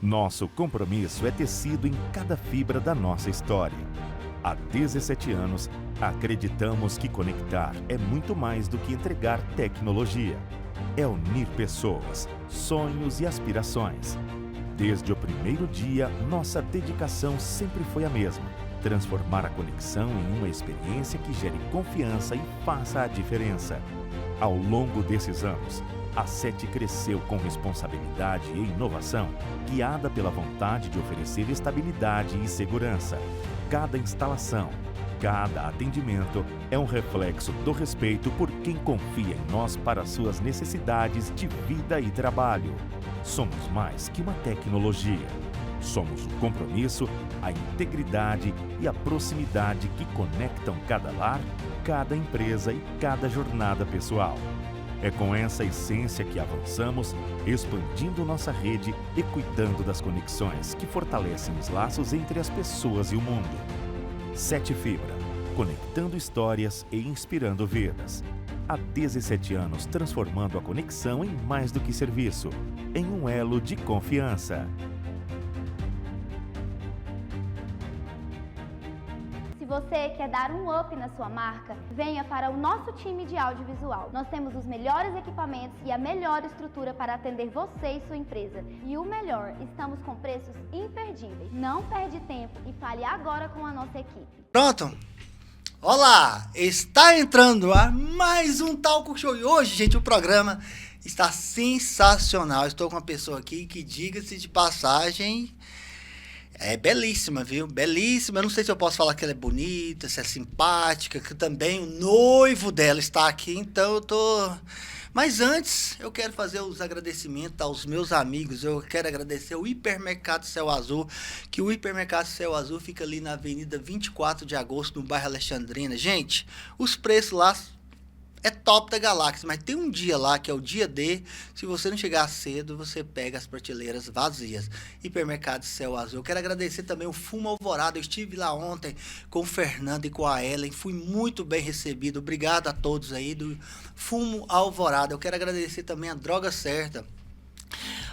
Nosso compromisso é tecido em cada fibra da nossa história. Há 17 anos, acreditamos que conectar é muito mais do que entregar tecnologia. É unir pessoas, sonhos e aspirações. Desde o primeiro dia, nossa dedicação sempre foi a mesma: transformar a conexão em uma experiência que gere confiança e faça a diferença. Ao longo desses anos, a SET cresceu com responsabilidade e inovação, guiada pela vontade de oferecer estabilidade e segurança. Cada instalação, cada atendimento é um reflexo do respeito por quem confia em nós para suas necessidades de vida e trabalho. Somos mais que uma tecnologia. Somos o compromisso, a integridade e a proximidade que conectam cada lar, cada empresa e cada jornada pessoal. É com essa essência que avançamos, expandindo nossa rede e cuidando das conexões que fortalecem os laços entre as pessoas e o mundo. SET Fibra, conectando histórias e inspirando vidas. Há 17 anos transformando a conexão em mais do que serviço, em um elo de confiança. Se você quer dar um up na sua marca, venha para o nosso time de audiovisual. Nós temos os melhores equipamentos e a melhor estrutura para atender você e sua empresa. E o melhor, estamos com preços imperdíveis. Não perde tempo e fale agora com a nossa equipe. Pronto? Olá! Está entrando a mais um Talk Show. E hoje, gente, o programa está sensacional. Estou com uma pessoa aqui que, diga-se de passagem, é belíssima, viu? Belíssima. Eu não sei se eu posso falar que ela é bonita, se é simpática, que também o noivo dela está aqui, então eu tô... Mas antes, eu quero fazer os agradecimentos aos meus amigos. Eu quero agradecer o Hipermercado Céu Azul, que o Hipermercado Céu Azul fica ali na Avenida 24 de Agosto, no bairro Alexandrina. Gente, os preços lá é top da galáxia, mas tem um dia lá, que é o dia D, se você não chegar cedo, você pega as prateleiras vazias. Hipermercado Céu Azul. Eu quero agradecer também o Fumo Alvorada. Eu estive lá ontem com o Fernando e com a Ellen, fui muito bem recebido. Obrigado a todos aí do Fumo Alvorada. Eu quero agradecer também a Droga Certa.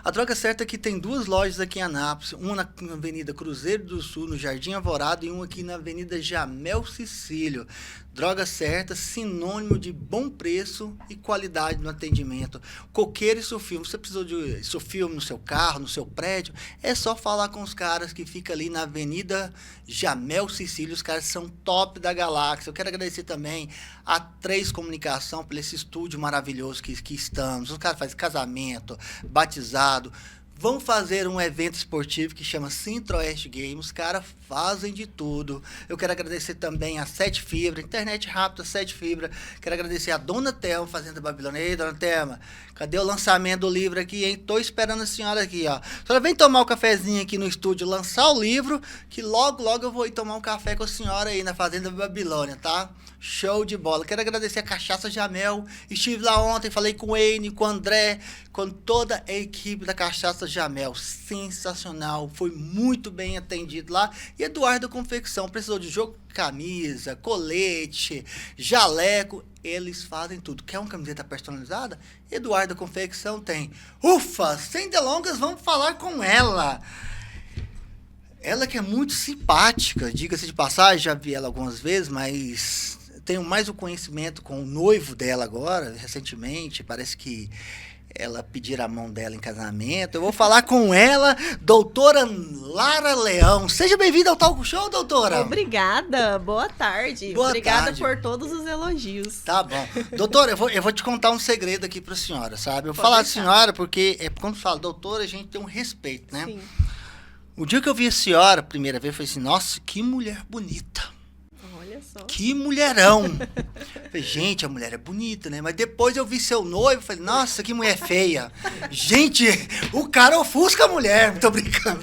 A Droga Certa que tem duas lojas aqui em Anápolis, uma na Avenida Cruzeiro do Sul, no Jardim Alvorada, e uma aqui na Avenida Jamel Cecílio. Droga Certa, sinônimo de bom preço e qualidade no atendimento. Coqueiro e sulfilme. Você precisou de sulfilme no seu carro, no seu prédio? É só falar com os caras que ficam ali na Avenida Jamel Cecílio. Os caras são top da galáxia. Eu quero agradecer também a 3 Comunicação por esse estúdio maravilhoso que estamos. Os caras fazem casamento, batizado. Vão fazer um evento esportivo que chama Centro-Oeste Games. Os caras fazem de tudo. Eu quero agradecer também a 7 Fibra, internet rápida, 7 Fibra. Quero agradecer a Dona Thelma, Fazenda Babilônia. Ei, Dona Thelma, cadê o lançamento do livro aqui, hein? Tô esperando a senhora aqui, ó. A senhora vem tomar um cafezinho aqui no estúdio, lançar o livro, que logo, logo eu vou ir tomar um café com a senhora aí na Fazenda Babilônia, tá? Show de bola. Quero agradecer a Cachaça Jamel. Estive lá ontem, falei com o Eine, com o André, com toda a equipe da Cachaça Jamel. Sensacional. Foi muito bem atendido lá. E Eduardo Confecção. Precisou de jogo de camisa, colete, jaleco. Eles fazem tudo. Quer uma camiseta personalizada? Eduardo Confecção tem. Ufa! Sem delongas, vamos falar com ela. Ela que é muito simpática. Diga-se de passagem, já vi ela algumas vezes, mas tenho mais o conhecimento com o noivo dela agora, recentemente. Parece que ela pediram a mão dela em casamento. Eu vou falar com ela, doutora Lara Leão. Seja bem-vinda ao Talk Show, doutora. Obrigada, boa tarde. Boa Obrigada tarde. por todos os elogios. Tá bom. Doutora, eu vou te contar um segredo aqui pra senhora, sabe? Eu vou Pode falar deixar. senhora porque quando fala doutora, a gente tem um respeito, né? Sim. O dia que eu vi a senhora a primeira vez, eu falei assim, nossa, que mulher bonita. Olha só. Que mulherão! Falei, gente, a mulher é bonita, né? Mas depois eu vi seu noivo, falei, nossa, que mulher feia. Gente, o cara ofusca a mulher. Tô brincando.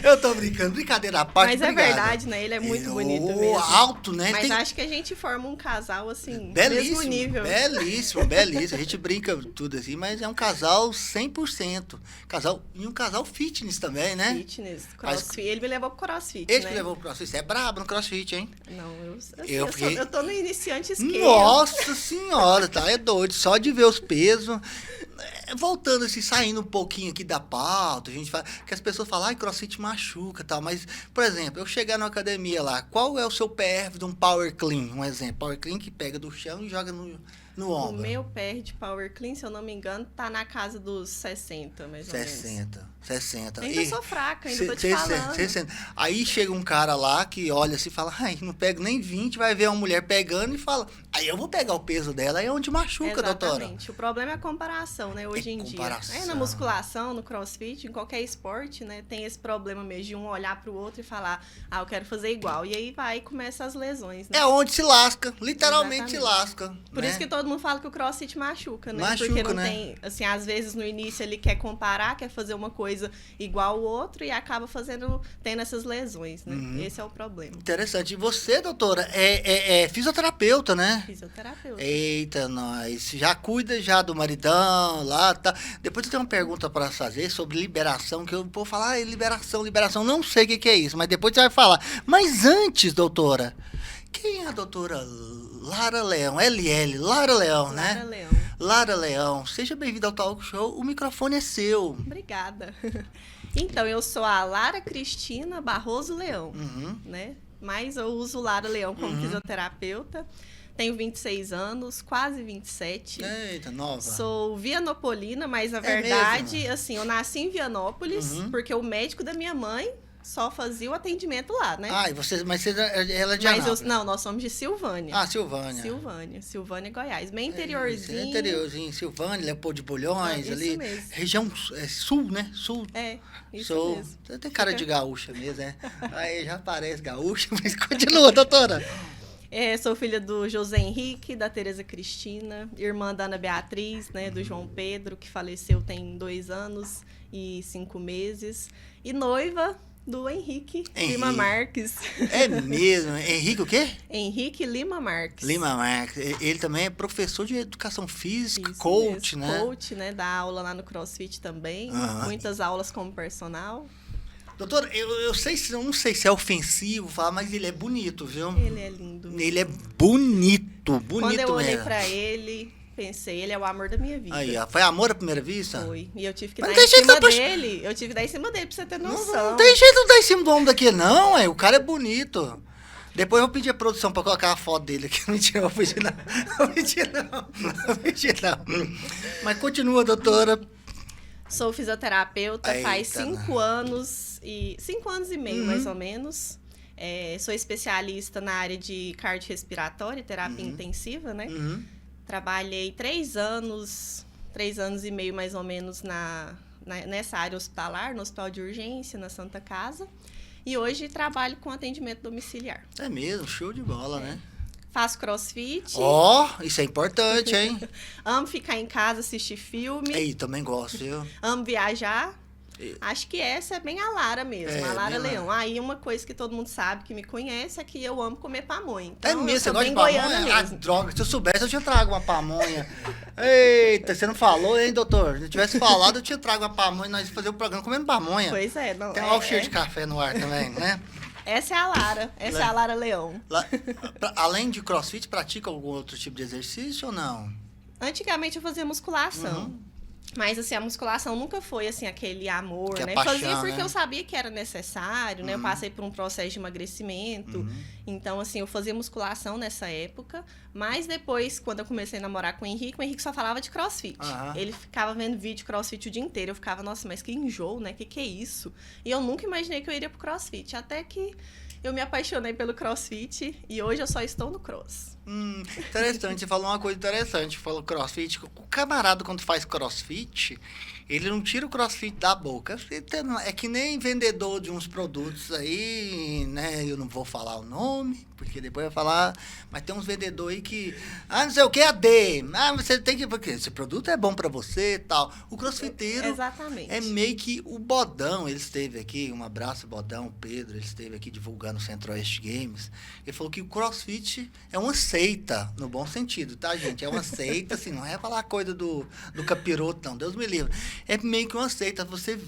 Eu tô brincando, brincadeira à parte. Mas é obrigado. verdade, né? Ele é muito bonito mesmo. Alto, né? Mas acho que a gente forma um casal, assim, belíssimo, mesmo nível. belíssimo, belíssimo. A gente brinca tudo assim, mas é um casal 100%. E um casal fitness também, né? Fitness, crossfit. Ele me levou pro crossfit, Ele né? que levou pro crossfit. Você é brabo no crossfit, hein? Não, Eu eu tô no iniciante esquerdo. Nossa senhora, tá? É doido. Só de ver os pesos. Voltando assim, saindo um pouquinho aqui da pauta, a gente fala, que as pessoas falam, ai, crossfit machuca e tal, mas, por exemplo, eu chegar na academia lá, qual é o seu PR de um power clean? Um exemplo, power clean que pega do chão e joga no O ombro. meu PR de power clean, se eu não me engano, tá na casa dos 60, mais ou menos. 60. Ainda sou fraca, ainda tô te falando. 60. Aí chega um cara lá que olha assim e fala, ai, não pego nem 20, vai ver uma mulher pegando e fala, aí eu vou pegar o peso dela, aí é onde machuca, doutora. Exatamente. O problema é a comparação, né, hoje em dia. Na musculação, no crossfit, em qualquer esporte, né, tem esse problema mesmo de um olhar pro outro e falar, eu quero fazer igual. E aí vai e começa as lesões, né? É onde se lasca, literalmente se lasca. Por né? isso que todo mundo fala que o crossfit machuca, né? Machuca, porque não né? tem, assim, às vezes no início ele quer comparar, quer fazer uma coisa igual ao outro e acaba tendo essas lesões, né? Esse é o problema. Interessante. E você, doutora, é fisioterapeuta, né? Fisioterapeuta. Eita, nós. Já cuida já do maridão lá, tá? Depois eu tenho uma pergunta para fazer sobre liberação, que eu vou falar, liberação, não sei o que é isso, mas depois você vai falar. Mas antes, doutora, quem é a doutora Lara Leão? LL, Lara Leão, né? Lara Leão. Lara Leão, seja bem-vinda ao Talk Show, o microfone é seu. Obrigada. Então, eu sou a Lara Cristina Barroso Leão, né? Mas eu uso Lara Leão como fisioterapeuta. Tenho 26 anos, quase 27. Eita, nova. Sou vianopolina, mas na verdade, assim, eu nasci em Vianópolis, porque o médico da minha mãe só fazia o atendimento lá, né? Ah, mas ela é de Anápolis. Não, nós somos de Silvânia. Ah, Silvânia. Silvânia, Goiás. Bem interiorzinho. Interiorzinho, Silvânia, Leopoldo de Bulhões, Isso ali. mesmo. Região sul, né? Sul. Isso Sul. mesmo. Você tem cara de gaúcha mesmo, né? Aí já parece gaúcha, mas continua, doutora. Sou filha do José Henrique, da Tereza Cristina, irmã da Ana Beatriz, né, do João Pedro, que faleceu tem 2 anos e 5 meses. E noiva do Henrique Lima Marques. É mesmo? Henrique o quê? Henrique Lima Marques. Lima Marques. Ele também é professor de educação física, Isso coach, mesmo. né? Coach, né? Dá aula lá no CrossFit também. Muitas aulas como personal. Doutor, eu não sei se é ofensivo falar, mas ele é bonito, viu? Ele é lindo. Ele é bonito mesmo. Quando eu olhei pra ele, pensei, ele é o amor da minha vida. Aí, ó, foi amor à primeira vista? Foi. E eu tive que Mas dar em cima pra... dele. Eu tive que dar em cima dele pra você ter noção. Não tem jeito de dar em cima do homem daqui, não, o cara é bonito. Depois eu vou pedir a produção pra colocar a foto dele aqui. Mentira, eu vou pedir não. Mas continua, doutora. Sou fisioterapeuta faz 5 anos 5 anos e meio, mais ou menos. Sou especialista na área de cardiorrespiratória, terapia intensiva, né? Trabalhei 3 anos e meio, mais ou menos, nessa área hospitalar, no hospital de urgência, na Santa Casa. E hoje trabalho com atendimento domiciliar. É mesmo, show de bola, né? Faço crossfit. Isso é importante, hein? Amo ficar em casa, assistir filme. Ei, também gosto, viu? Amo viajar. Acho que essa é bem a Lara mesmo, a Lara Leão. Aí uma coisa que todo mundo sabe, que me conhece, é que eu amo comer pamonha. Então, é mesmo, você eu gosta sou de bem pamonha? goiana Ah, mesmo. droga, se eu soubesse, eu tinha trago uma pamonha. Eita, você não falou, hein, doutor? Se eu tivesse falado, eu tinha trago uma pamonha, nós ia fazer o programa comendo pamonha. Pois é. Não, tem lá o cheiro de café no ar também, né? Essa é a Lara, é a Lara Leão. Além de crossfit, pratica algum outro tipo de exercício ou não? Antigamente eu fazia musculação. Mas, assim, a musculação nunca foi, assim, aquele amor, que né? Paixão, fazia porque né? eu sabia que era necessário, né? Eu passei por um processo de emagrecimento. Então, assim, eu fazia musculação nessa época. Mas depois, quando eu comecei a namorar com o Henrique só falava de crossfit. Ele ficava vendo vídeo de crossfit o dia inteiro. Eu ficava, nossa, mas que enjoo, né? Que é isso? E eu nunca imaginei que eu iria pro crossfit. Até que eu me apaixonei pelo crossfit e hoje eu só estou no cross. Interessante, você falou uma coisa interessante, falou crossfit. O camarada, quando faz crossfit, ele não tira o crossfit da boca. É que nem vendedor de uns produtos aí, né? Eu não vou falar o nome, porque depois eu vou falar. Mas tem uns vendedores aí que. Não sei o que é D. Você tem que. Porque esse produto é bom pra você e tal. O crossfiteiro. Exatamente. É meio que o Bodão. Ele esteve aqui, um abraço, Bodão, o Pedro. Ele esteve aqui divulgando o Centro-Oeste Games. Ele falou que o crossfit é uma seita, no bom sentido, tá, gente? É uma seita, assim, não é falar coisa do capiroto, não. Deus me livre. É meio que uma seita. Você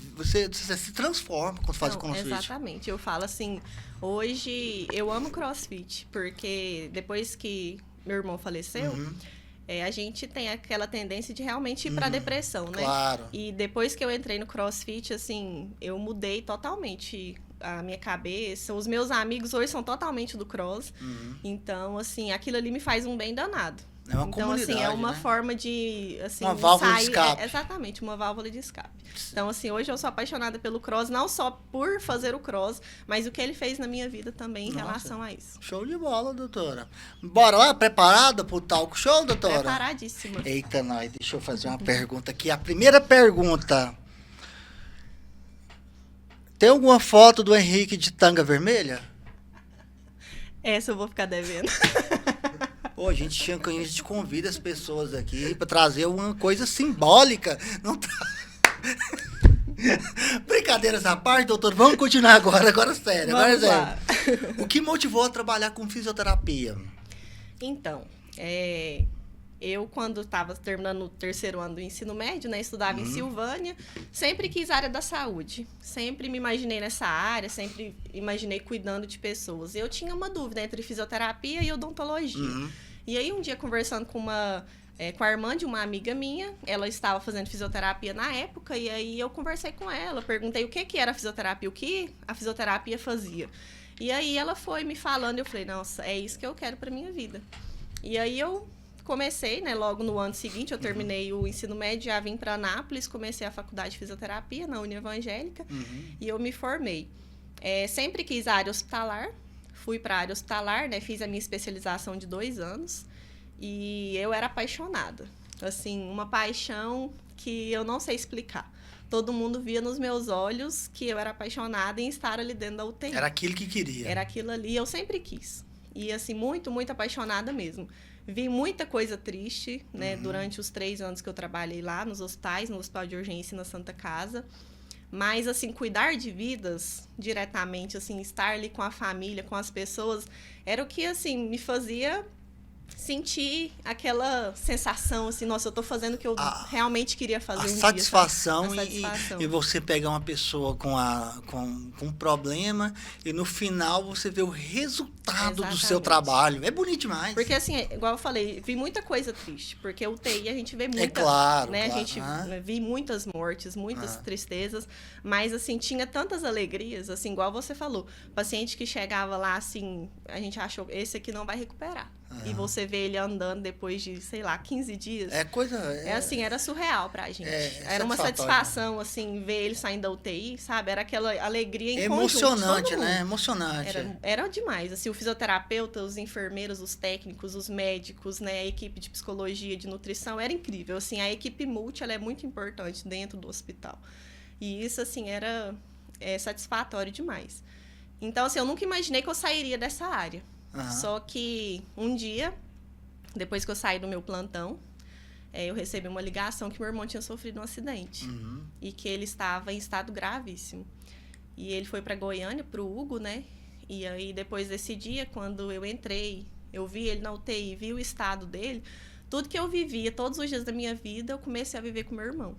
se transforma quando faz o crossfit. Exatamente. Eu falo assim, hoje eu amo crossfit, porque depois que meu irmão faleceu, a gente tem aquela tendência de realmente ir pra depressão, né? Claro. E depois que eu entrei no crossfit, assim, eu mudei totalmente a minha cabeça. Os meus amigos hoje são totalmente do cross. Então, assim, aquilo ali me faz um bem danado. É uma então, comunidade, assim, é uma né? forma de, assim, uma válvula de sair, escape. exatamente, uma válvula de escape. Então, assim, hoje eu sou apaixonada pelo cross, não só por fazer o cross, mas o que ele fez na minha vida também em relação a isso. Show de bola, doutora. Bora lá, preparada pro talk show, doutora? Preparadíssima. Eita, nós, deixa eu fazer uma pergunta aqui. A primeira pergunta. Tem alguma foto do Henrique de tanga vermelha? Essa eu vou ficar devendo. Pô, a gente convida as pessoas aqui para trazer uma coisa simbólica. Não tá... Brincadeiras à parte, doutor. Vamos continuar agora sério. Vamos lá. O que motivou a trabalhar com fisioterapia? Então, eu, quando estava terminando o terceiro ano do ensino médio, né, estudava em Silvânia, sempre quis área da saúde. Sempre me imaginei nessa área, sempre imaginei cuidando de pessoas. Eu tinha uma dúvida entre fisioterapia e odontologia. E aí, um dia, conversando com a irmã de uma amiga minha, ela estava fazendo fisioterapia na época, e aí eu conversei com ela, perguntei o que era a fisioterapia, o que a fisioterapia fazia. E aí, ela foi me falando, e eu falei, nossa, é isso que eu quero para minha vida. E aí, eu comecei, né, logo no ano seguinte, eu terminei o ensino médio, já vim para Anápolis, comecei a faculdade de fisioterapia na União Evangélica, e eu me formei. Sempre quis a área hospitalar, fui para a área hospitalar, né, fiz a minha especialização de 2 anos, e eu era apaixonada. Assim, uma paixão que eu não sei explicar. Todo mundo via nos meus olhos que eu era apaixonada em estar ali dentro da UTI. Era aquilo que queria. Era aquilo ali, eu sempre quis. E, assim, muito, muito apaixonada mesmo. Vi muita coisa triste, né, durante os 3 anos que eu trabalhei lá nos hospitais, no Hospital de Urgência e na Santa Casa. Mas, assim, cuidar de vidas diretamente, assim, estar ali com a família, com as pessoas, era o que, assim, me fazia sentir aquela sensação, assim, nossa, eu tô fazendo o que eu realmente queria fazer um satisfação dia. A satisfação. E você pegar uma pessoa com um problema e no final você vê o resultado do seu trabalho. É bonito demais. Porque, assim, igual eu falei, vi muita coisa triste. Porque UTI a gente vê muita... É claro, né? claro. A gente vi muitas mortes, muitas tristezas. Mas, assim, tinha tantas alegrias, assim, igual você falou. Paciente que chegava lá, assim, a gente achou, esse aqui não vai recuperar. E você vê ele andando depois de, sei lá, 15 dias. Assim, era surreal pra gente. Era uma satisfação, assim, ver ele saindo da UTI, sabe? Era aquela alegria em emocionante, conjunto, né? Emocionante. Era demais. Assim, o fisioterapeuta, os enfermeiros, os técnicos, os médicos, né? A equipe de psicologia, de nutrição, era incrível. Assim, a equipe multi, ela é muito importante dentro do hospital. E isso, assim, era satisfatório demais. Então, assim, eu nunca imaginei que eu sairia dessa área. Só que um dia, depois que eu saí do meu plantão, eu recebi uma ligação que meu irmão tinha sofrido um acidente. E que ele estava em estado gravíssimo. E ele foi para Goiânia, para o Hugo, né? E aí, depois desse dia, quando eu entrei, eu vi ele na UTI, vi o estado dele, tudo que eu vivia, todos os dias da minha vida, eu comecei a viver com meu irmão.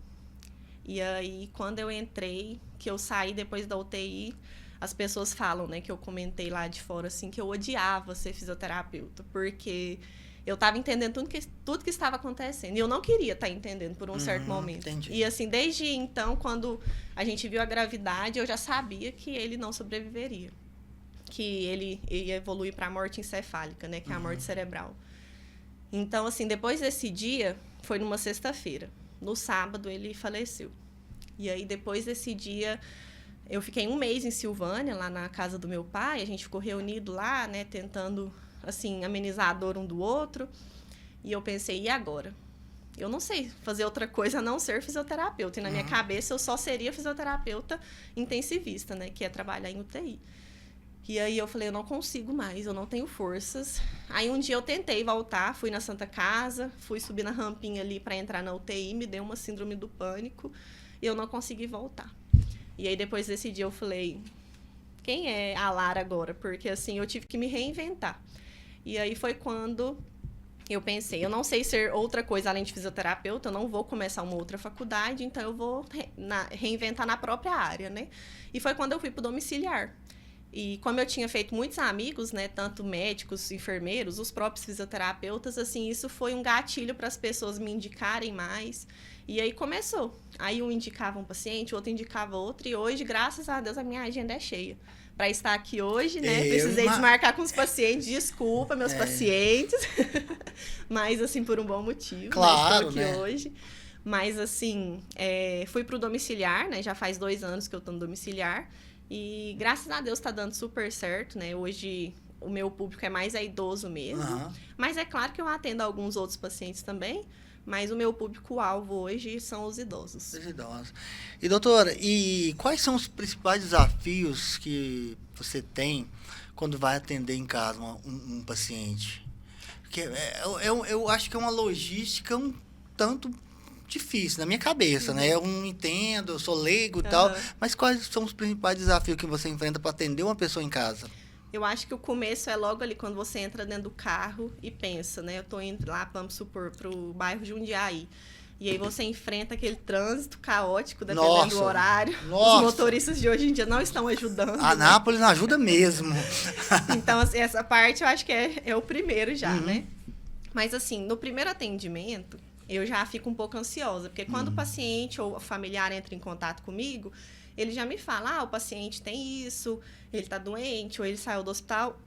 E aí, quando eu entrei, que eu saí depois da UTI... As pessoas falam, né, que eu comentei lá de fora, assim, que eu odiava ser fisioterapeuta, porque eu estava entendendo tudo que estava acontecendo. E eu não queria estar entendendo por um certo momento. Entendi. E, assim, desde então, quando a gente viu a gravidade, eu já sabia que ele não sobreviveria. Que ele ia evoluir para a morte encefálica, né, que é a morte cerebral. Então, assim, depois desse dia, foi numa sexta-feira. No sábado, ele faleceu. E aí, depois desse dia... Eu fiquei 1 mês em Silvânia, lá na casa do meu pai. A gente ficou reunido lá, né, tentando assim, amenizador um do outro. E eu pensei, e agora? Eu não sei fazer outra coisa a não ser fisioterapeuta. E na minha cabeça eu só seria fisioterapeuta intensivista, né? Que é trabalhar em UTI. E aí eu falei, eu não consigo mais, eu não tenho forças. Aí um dia eu tentei voltar, fui na Santa Casa, fui subir na rampinha ali para entrar na UTI, me deu uma síndrome do pânico e eu não consegui voltar. E aí depois desse dia eu falei, quem é a Lara agora? Porque assim, eu tive que me reinventar. E aí foi quando eu pensei, eu não sei ser outra coisa além de fisioterapeuta, eu não vou começar uma outra faculdade, então eu vou reinventar na própria área, né? E foi quando eu fui pro domiciliar. E como eu tinha feito muitos amigos, né, tanto médicos, enfermeiros, os próprios fisioterapeutas, assim, isso foi um gatilho para as pessoas me indicarem mais. E aí começou. Aí um indicava um paciente, o outro indicava outro, e hoje, graças a Deus, a minha agenda é cheia. Para estar aqui hoje, né, precisei desmarcar com os pacientes, desculpa, meus pacientes, mas, assim, por um bom motivo, claro, estou aqui hoje. Mas, assim, fui pro domiciliar, né, já faz 2 anos que eu estou no domiciliar, e graças a Deus está dando super certo, né? Hoje o meu público é mais idoso mesmo. Mas é claro que eu atendo alguns outros pacientes também, mas o meu público-alvo hoje são os idosos. Os idosos. E doutora, e quais são os principais desafios que você tem quando vai atender em casa um paciente? Porque eu acho que é uma logística um tanto difícil na minha cabeça, né? Eu não entendo, eu sou leigo e tal, mas quais são os principais desafios que você enfrenta para atender uma pessoa em casa? Eu acho que o começo é logo ali quando você entra dentro do carro e pensa, né? Eu tô indo lá, vamos supor, pro bairro Jundiaí. E aí você enfrenta aquele trânsito caótico, dependendo do horário. Os motoristas de hoje em dia não estão ajudando. Anápolis não ajuda mesmo. Então, assim, essa parte eu acho que é o primeiro já, né? Mas, assim, no primeiro atendimento, eu já fico um pouco ansiosa, porque quando o paciente ou o familiar entra em contato comigo, ele já me fala, o paciente tem isso, ele tá doente, ou ele saiu do hospital.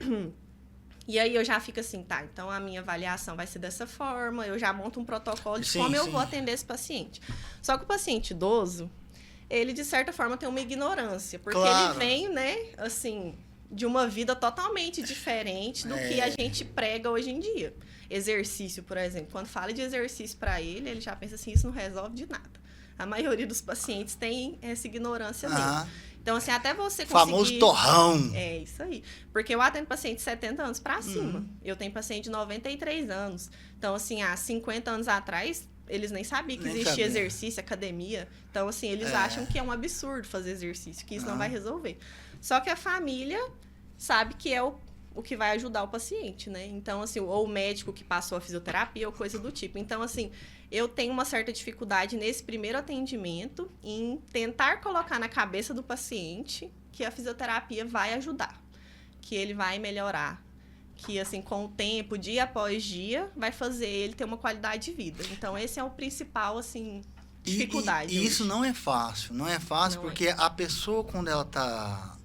E aí eu já fico assim, tá, então a minha avaliação vai ser dessa forma, eu já monto um protocolo de como eu vou atender esse paciente. Só que o paciente idoso, ele de certa forma tem uma ignorância, porque ele vem, né, assim, de uma vida totalmente diferente do que a gente prega hoje em dia. Exercício, por exemplo, quando fala de exercício para ele já pensa assim, isso não resolve de nada. A maioria dos pacientes tem essa ignorância mesmo. Então, assim, até você conseguir... Famoso torrão. É, isso aí. Porque eu atendo paciente de 70 anos para cima. Eu tenho paciente de 93 anos. Então, assim, há 50 anos atrás, eles nem sabiam que existia exercício, academia. Então, assim, eles acham que é um absurdo fazer exercício, que isso não vai resolver. Só que a família sabe que é o que vai ajudar o paciente, né? Então, assim, ou o médico que passou a fisioterapia ou coisa do tipo. Então, assim, eu tenho uma certa dificuldade nesse primeiro atendimento em tentar colocar na cabeça do paciente que a fisioterapia vai ajudar, que ele vai melhorar, que, assim, com o tempo, dia após dia, vai fazer ele ter uma qualidade de vida. Então, esse é o principal, assim, dificuldade. E isso não é fácil, porque a pessoa, quando ela tá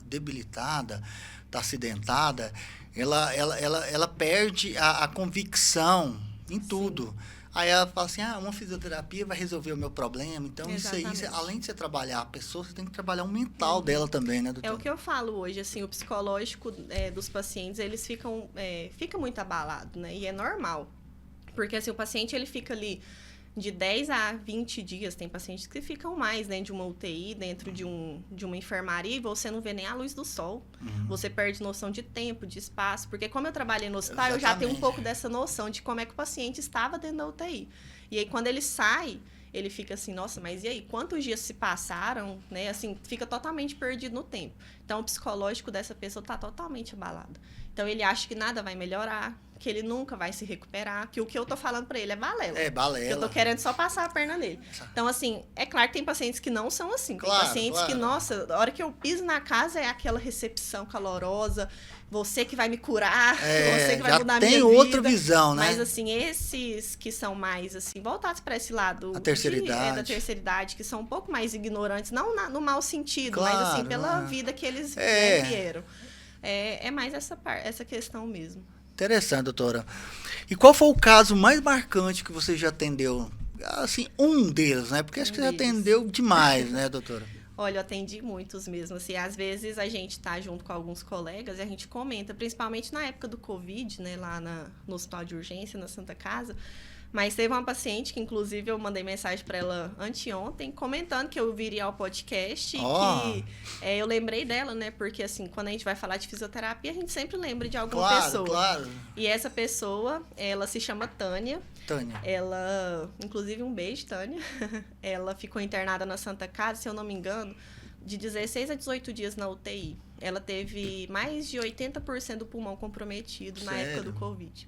debilitada, tá acidentada, ela perde a convicção em tudo. Aí ela fala assim, uma fisioterapia vai resolver o meu problema. Então, isso aí, além de você trabalhar a pessoa, você tem que trabalhar o mental dela também, né, doutor? É o que eu falo hoje, assim, o psicológico dos pacientes, eles fica muito abalado, né? E é normal. Porque, assim, o paciente, ele fica ali de 10 a 20 dias, tem pacientes que ficam mais dentro de uma UTI, dentro de uma enfermaria, e você não vê nem a luz do sol. Você perde noção de tempo, de espaço, porque como eu trabalhei no hospital, eu já tenho um pouco dessa noção de como é que o paciente estava dentro da UTI. E aí, quando ele sai, ele fica assim, nossa, mas e aí, quantos dias se passaram, né? Assim, fica totalmente perdido no tempo. Então, o psicológico dessa pessoa está totalmente abalado. Então, ele acha que nada vai melhorar, que ele nunca vai se recuperar, que o que eu tô falando pra ele é balela. É balela. Que eu tô querendo só passar a perna nele. Então, assim, é claro que tem pacientes que não são assim. Tem pacientes que, nossa, a hora que eu piso na casa é aquela recepção calorosa, você que vai me curar, você que vai mudar a minha vida. Já tem outra visão, né? Mas, assim, esses que são mais, assim, voltados para esse lado... A terceira idade. Da terceira idade, que são um pouco mais ignorantes, não no mau sentido, mas, assim, pela vida que eles vieram. É mais essa questão mesmo. Interessante, doutora. E qual foi o caso mais marcante que você já atendeu? Assim, um deles, né? Porque acho que você atendeu demais, né, doutora? Olha, eu atendi muitos mesmo, assim, às vezes a gente tá junto com alguns colegas e a gente comenta, principalmente na época do Covid, né, lá no hospital de urgência, na Santa Casa, mas teve uma paciente que, inclusive, eu mandei mensagem para ela anteontem, comentando que eu viria ao podcast e que eu lembrei dela, né, porque, assim, quando a gente vai falar de fisioterapia, a gente sempre lembra de alguma pessoa. Claro. E essa pessoa, ela se chama Tânia. Tânia. Ela, inclusive, um beijo, Tânia. Ela ficou internada na Santa Casa, se eu não me engano, de 16 a 18 dias na UTI. Ela teve mais de 80% do pulmão comprometido na época do Covid.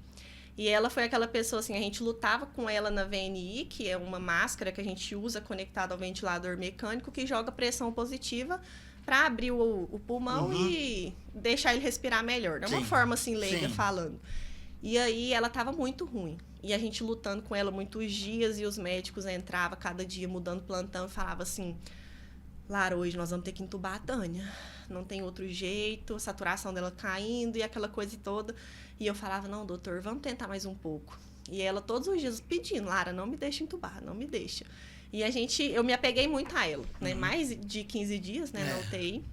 E ela foi aquela pessoa, assim, a gente lutava com ela na VNI, que é uma máscara que a gente usa conectada ao ventilador mecânico, que joga pressão positiva para abrir o pulmão e deixar ele respirar melhor. É uma forma, assim, leiga falando. E aí ela estava muito ruim. E a gente lutando com ela muitos dias e os médicos entravam cada dia mudando plantão e falavam assim: Lara, hoje nós vamos ter que entubar a Tânia. Não tem outro jeito, a saturação dela caindo e aquela coisa toda. E eu falava: não, doutor, vamos tentar mais um pouco. E ela todos os dias pedindo: Lara, não me deixa entubar, não me deixa. E eu me apeguei muito a ela, né? Mais de 15 dias, né, na UTI.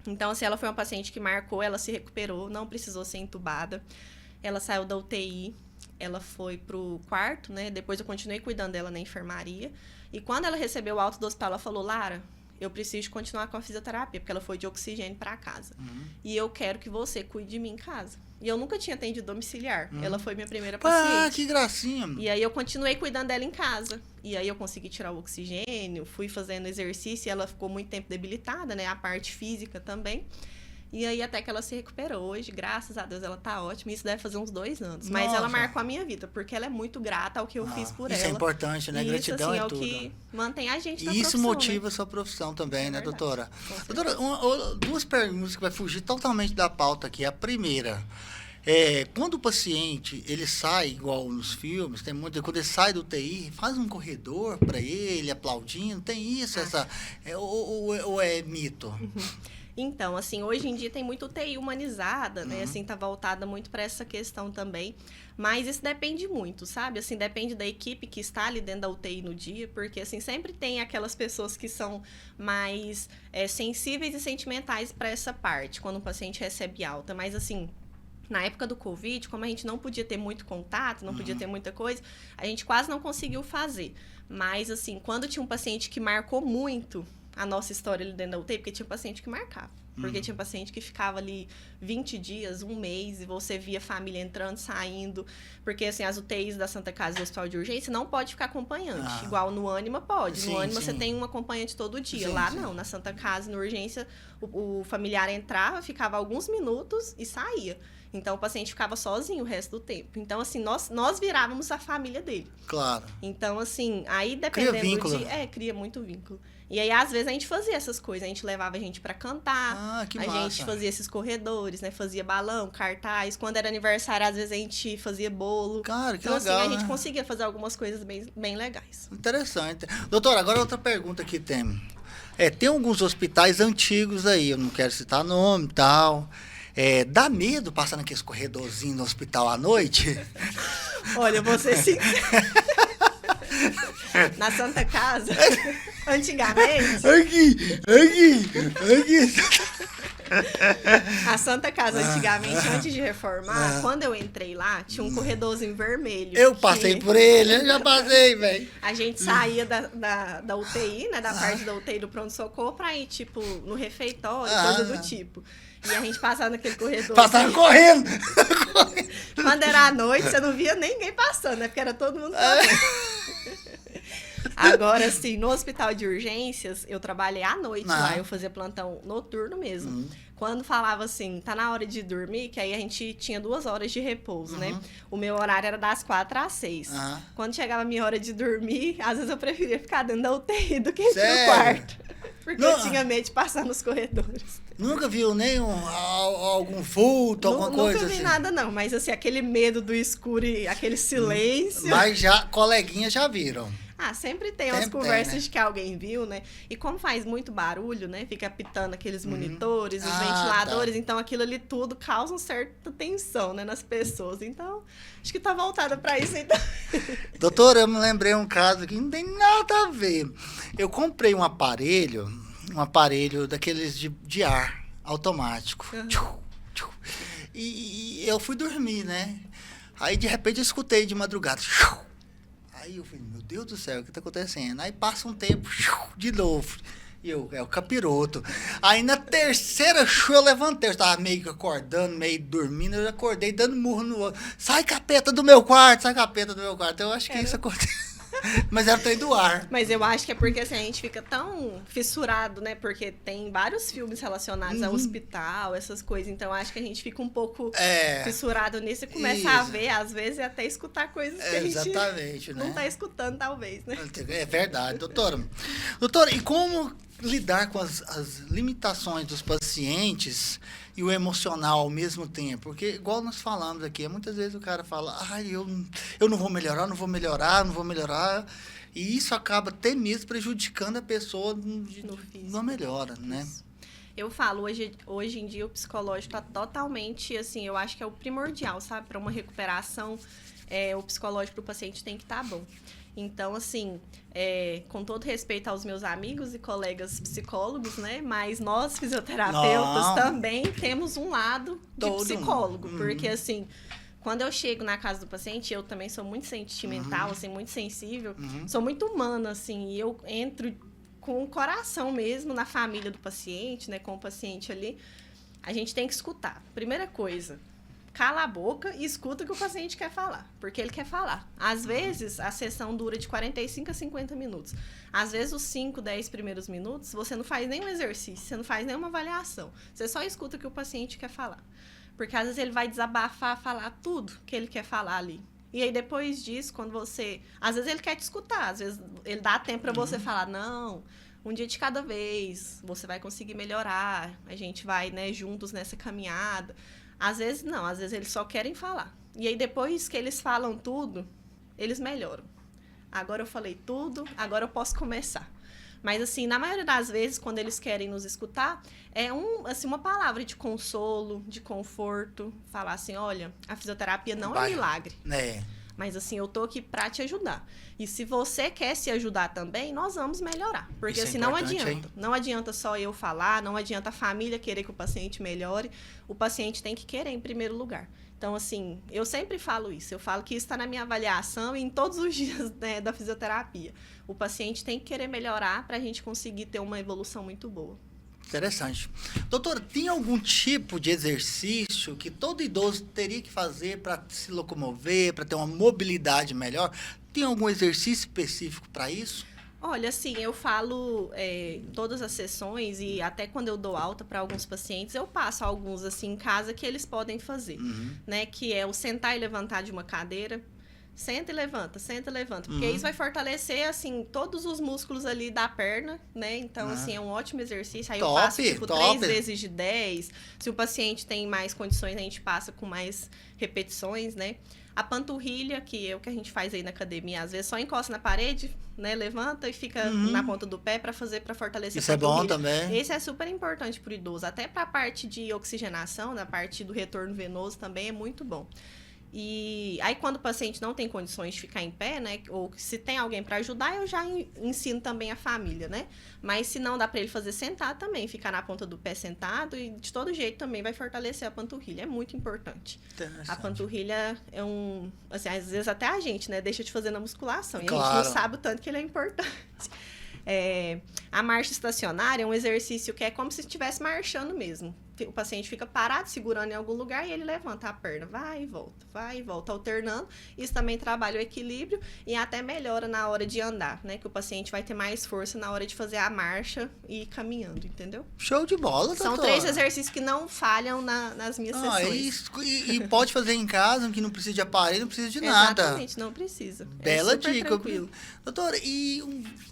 Então, assim, ela foi uma paciente que marcou, ela se recuperou, não precisou ser entubada. Ela saiu da UTI, ela foi pro quarto, né? Depois eu continuei cuidando dela na enfermaria. E quando ela recebeu o alta do hospital, ela falou: Lara, eu preciso continuar com a fisioterapia, porque ela foi de oxigênio para casa. E eu quero que você cuide de mim em casa. E eu nunca tinha atendido domiciliar. Ela foi minha primeira paciente. Ah, que gracinha. E aí eu continuei cuidando dela em casa. E aí eu consegui tirar o oxigênio, fui fazendo exercício e ela ficou muito tempo debilitada, né? A parte física também. E aí até que ela se recuperou. Hoje, graças a Deus, ela tá ótima. Isso deve fazer uns 2 anos. Mas ela marcou a minha vida, porque ela é muito grata ao que eu fiz por ela. Isso é importante, né? Gratidão assim, é tudo. Isso, assim, é o que mantém a gente na profissão. E isso motiva, né? a sua profissão também, né, doutora? Doutora, 2 perguntas que vai fugir totalmente da pauta aqui. A primeira, quando o paciente, ele sai, igual nos filmes, tem muito, quando ele sai do UTI, faz um corredor para ele, aplaudindo, tem isso, ou é mito? Então, assim, hoje em dia tem muito UTI humanizada, né? Assim, tá voltada muito para essa questão também. Mas isso depende muito, sabe? Assim, depende da equipe que está ali dentro da UTI no dia, porque, assim, sempre tem aquelas pessoas que são mais sensíveis e sentimentais para essa parte, quando o paciente recebe alta. Mas, assim, na época do Covid, como a gente não podia ter muito contato, não podia ter muita coisa, a gente quase não conseguiu fazer. Mas, assim, quando tinha um paciente que marcou muito a nossa história ali dentro da UTI, porque tinha paciente que marcava. Porque tinha paciente que ficava ali 20 dias, 1 mês, e você via a família entrando, saindo. Porque, assim, as UTIs da Santa Casa do Hospital de Urgência não pode ficar acompanhante. Igual no Ânima pode. Sim, no Ânima você tem um acompanhante todo dia. Lá não, na Santa Casa, na urgência, o familiar entrava, ficava alguns minutos e saía. Então, o paciente ficava sozinho o resto do tempo. Então, assim, nós virávamos a família dele. Claro. Então, assim, aí dependendo cria vínculo. Cria muito vínculo. E aí, às vezes, a gente fazia essas coisas. A gente levava a gente pra cantar. Que a massa. gente fazia esses corredores, né? Fazia balão, cartaz. Quando era aniversário, às vezes, a gente fazia bolo. Cara, que então, legal, assim, a gente né? conseguia fazer algumas coisas bem legais. Interessante. Doutora, agora outra pergunta que tem. Tem alguns hospitais antigos aí, eu não quero citar nome e tal. Dá medo passar naqueles corredorzinhos no hospital à noite? Olha, você sim. Na Santa Casa, antigamente... Aqui. A Santa Casa, antigamente, antes de reformar, quando eu entrei lá, tinha um corredorzinho vermelho. Eu passei por ele, eu já passei, velho. A gente saía da UTI, né, da parte da UTI do pronto-socorro, pra ir, tipo, no refeitório, coisa do tipo. E a gente passava naquele corredor. Passava correndo. Quando era à noite, você não via ninguém passando, né? Porque era todo mundo passando. Agora, assim, no hospital de urgências, eu trabalhei à noite lá. Eu fazia plantão noturno mesmo. Quando falava assim, tá na hora de dormir, que aí a gente tinha 2 horas de repouso, né? O meu horário era das 4 às 6. Quando chegava a minha hora de dormir, às vezes eu preferia ficar dentro da UTI do que ir pro quarto. Porque eu tinha medo de passar nos corredores. Nunca viu nem algum vulto, alguma coisa assim? Nunca vi nada, não. Mas, assim, aquele medo do escuro e aquele silêncio... Mas coleguinhas já viram. Sempre tem umas conversas de que alguém viu, né? E como faz muito barulho, né? Fica apitando aqueles monitores, os ventiladores. Então, aquilo ali tudo causa uma certa tensão, né? Nas pessoas. Então, acho que tá voltada pra isso, então. Doutora, eu me lembrei um caso que não tem nada a ver. Eu comprei um aparelho um aparelho daqueles de ar automático. E eu fui dormir, né? Aí, de repente, eu escutei de madrugada. Aí eu falei, meu Deus do céu, o que tá acontecendo? Aí passa um tempo, de novo. E é o capiroto. Aí na terceira eu levantei. Eu tava meio que acordando, meio dormindo. Eu acordei dando murro no outro. Sai, capeta do meu quarto, sai, capeta do meu quarto. Eu acho que isso aconteceu. Mas era o trem do ar. Mas eu acho que é porque assim, a gente fica tão fissurado, né? Porque tem vários filmes relacionados ao hospital, essas coisas. Então, eu acho que a gente fica um pouco fissurado nisso e começa a ver, às vezes, e até escutar coisas que a gente não tá escutando, talvez, né? É verdade, doutora. Doutora, e como lidar com as limitações dos pacientes e o emocional ao mesmo tempo? Porque, igual nós falamos aqui, muitas vezes o cara fala, eu não vou melhorar, não vou melhorar, e isso acaba até mesmo prejudicando a pessoa não melhora, né? Eu falo, hoje em dia o psicológico está totalmente, assim, eu acho que é o primordial, sabe? Para uma recuperação, o psicológico do paciente tem que estar bom. Então, assim, com todo respeito aos meus amigos e colegas psicólogos, né? Mas nós, fisioterapeutas, também temos um lado de psicólogo. Porque, assim, quando eu chego na casa do paciente, eu também sou muito sentimental, assim, muito sensível. Sou muito humana, assim, e eu entro com o coração mesmo na família do paciente, né? Com o paciente ali. A gente tem que escutar. Primeira coisa, cala a boca e escuta o que o paciente quer falar, porque ele quer falar. Às vezes, a sessão dura de 45 a 50 minutos. Às vezes, os 5, 10 primeiros minutos, você não faz nenhum exercício, você não faz nenhuma avaliação. Você só escuta o que o paciente quer falar. Porque, às vezes, ele vai desabafar, falar tudo que ele quer falar ali. E aí, depois disso, quando você... Às vezes, ele quer te escutar. Às vezes, ele dá tempo para você falar, não, um dia de cada vez, você vai conseguir melhorar. A gente vai, né, juntos nessa caminhada. Às vezes, não. Às vezes, eles só querem falar. E aí, depois que eles falam tudo, eles melhoram. Agora eu falei tudo, agora eu posso começar. Mas, assim, na maioria das vezes, quando eles querem nos escutar, é uma palavra de consolo, de conforto. Falar assim, olha, a fisioterapia não é milagre. Mas, assim, eu tô aqui pra te ajudar. E se você quer se ajudar também, nós vamos melhorar. Porque, assim, não adianta. Hein? Não adianta só eu falar, não adianta a família querer que o paciente melhore. O paciente tem que querer em primeiro lugar. Então, assim, eu sempre falo isso. Eu falo que isso está na minha avaliação e em todos os dias, né, da fisioterapia. O paciente tem que querer melhorar para a gente conseguir ter uma evolução muito boa. Interessante. Doutora, tem algum tipo de exercício que todo idoso teria que fazer para se locomover, para ter uma mobilidade melhor? Tem algum exercício específico para isso? Olha, assim, eu falo em todas as sessões e até quando eu dou alta para alguns pacientes, eu passo alguns, assim, em casa que eles podem fazer, né? Que é o sentar e levantar de uma cadeira. Senta e levanta, porque isso vai fortalecer, assim, todos os músculos ali da perna, né? Então, assim, é um ótimo exercício. Aí eu passo, tipo, 3 vezes de 10. Se o paciente tem mais condições, a gente passa com mais repetições, né? A panturrilha, que é o que a gente faz aí na academia, às vezes só encosta na parede, né? Levanta e fica na ponta do pé para fortalecer isso a panturrilha. Isso é bom também. Esse é super importante pro idoso. Até pra parte de oxigenação, na parte do retorno venoso também é muito bom. E aí, quando o paciente não tem condições de ficar em pé, né? Ou se tem alguém para ajudar, eu já ensino também a família, né? Mas se não dá para ele fazer sentado também, ficar na ponta do pé sentado e de todo jeito também vai fortalecer a panturrilha. É muito importante. A panturrilha é assim, às vezes até a gente, né? Deixa de fazer na musculação. E a gente não sabe o tanto que ele é importante. A marcha estacionária é um exercício que é como se estivesse marchando mesmo. O paciente fica parado, segurando em algum lugar e ele levanta a perna, vai e volta, alternando. Isso também trabalha o equilíbrio e até melhora na hora de andar, né? Que o paciente vai ter mais força na hora de fazer a marcha e ir caminhando, entendeu? Show de bola, doutora. São 3 exercícios que não falham nas minhas sessões. E pode fazer em casa, que não precisa de aparelho, não precisa de nada. Exatamente, não precisa. Bela dica. Tranquilo. Doutora, e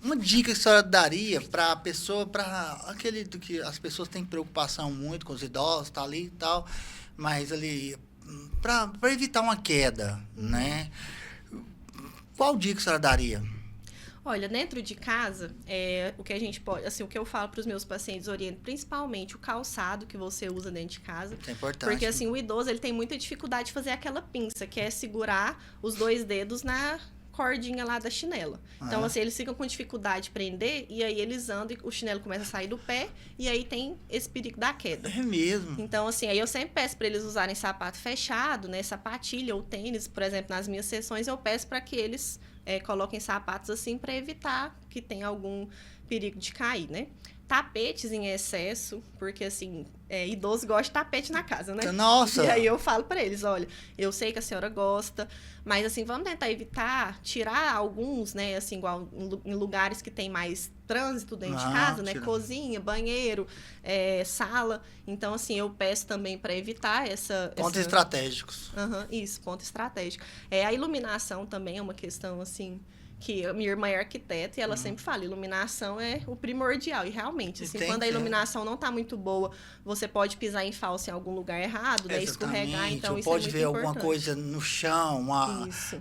uma dica que a senhora daria para a pessoa, para aquele do que as pessoas têm preocupação muito com os idosos, tá ali e tal, mas ali, para evitar uma queda, né? Qual dica que a senhora daria? Olha, dentro de casa, o que a gente pode, assim, o que eu falo para os meus pacientes, oriento principalmente o calçado que você usa dentro de casa. É importante. Porque, assim, o idoso, ele tem muita dificuldade de fazer aquela pinça, que é segurar os 2 dedos cordinha lá da chinela. Então, assim, eles ficam com dificuldade de prender, e aí eles andam e o chinelo começa a sair do pé, e aí tem esse perigo da queda. É mesmo? Então, assim, aí eu sempre peço para eles usarem sapato fechado, né, sapatilha ou tênis, por exemplo, nas minhas sessões eu peço para que eles coloquem sapatos assim para evitar que tenha algum perigo de cair, né? Tapetes em excesso, porque assim, idoso gosta de tapete na casa, né? Nossa! E aí eu falo pra eles, olha, eu sei que a senhora gosta, mas assim, vamos tentar evitar, tirar alguns, né, assim, igual em lugares que tem mais trânsito dentro de casa, né? Cozinha, banheiro, sala. Então, assim, eu peço também para evitar Pontos estratégicos. Isso, ponto estratégico. A iluminação também é uma questão, assim, que a minha irmã é arquiteta e ela sempre fala, iluminação é o primordial. E realmente, assim, quando a iluminação não está muito boa, você pode pisar em falso em algum lugar errado, né? Escorregar, então isso pode é muito ver importante. alguma coisa no chão,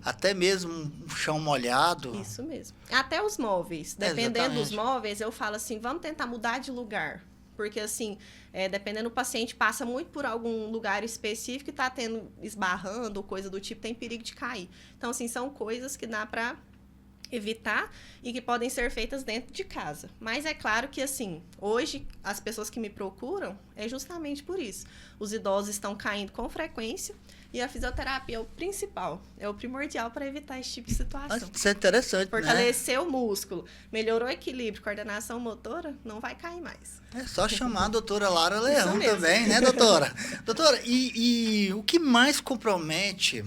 até mesmo um chão molhado. Isso mesmo. Até os móveis. Dependendo dos móveis, eu falo assim, vamos tentar mudar de lugar. Porque, assim, dependendo do paciente, passa muito por algum lugar específico e está esbarrando ou coisa do tipo, tem perigo de cair. Então, assim, são coisas que dá para evitar e que podem ser feitas dentro de casa. Mas é claro que, assim, hoje as pessoas que me procuram é justamente por isso. Os idosos estão caindo com frequência e a fisioterapia é o principal, é o primordial para evitar esse tipo de situação. Isso é interessante, Fortaleceu o músculo, melhorou o equilíbrio, coordenação motora, não vai cair mais. É só chamar a doutora Lara Leão também, né, doutora? Doutora, e o que mais compromete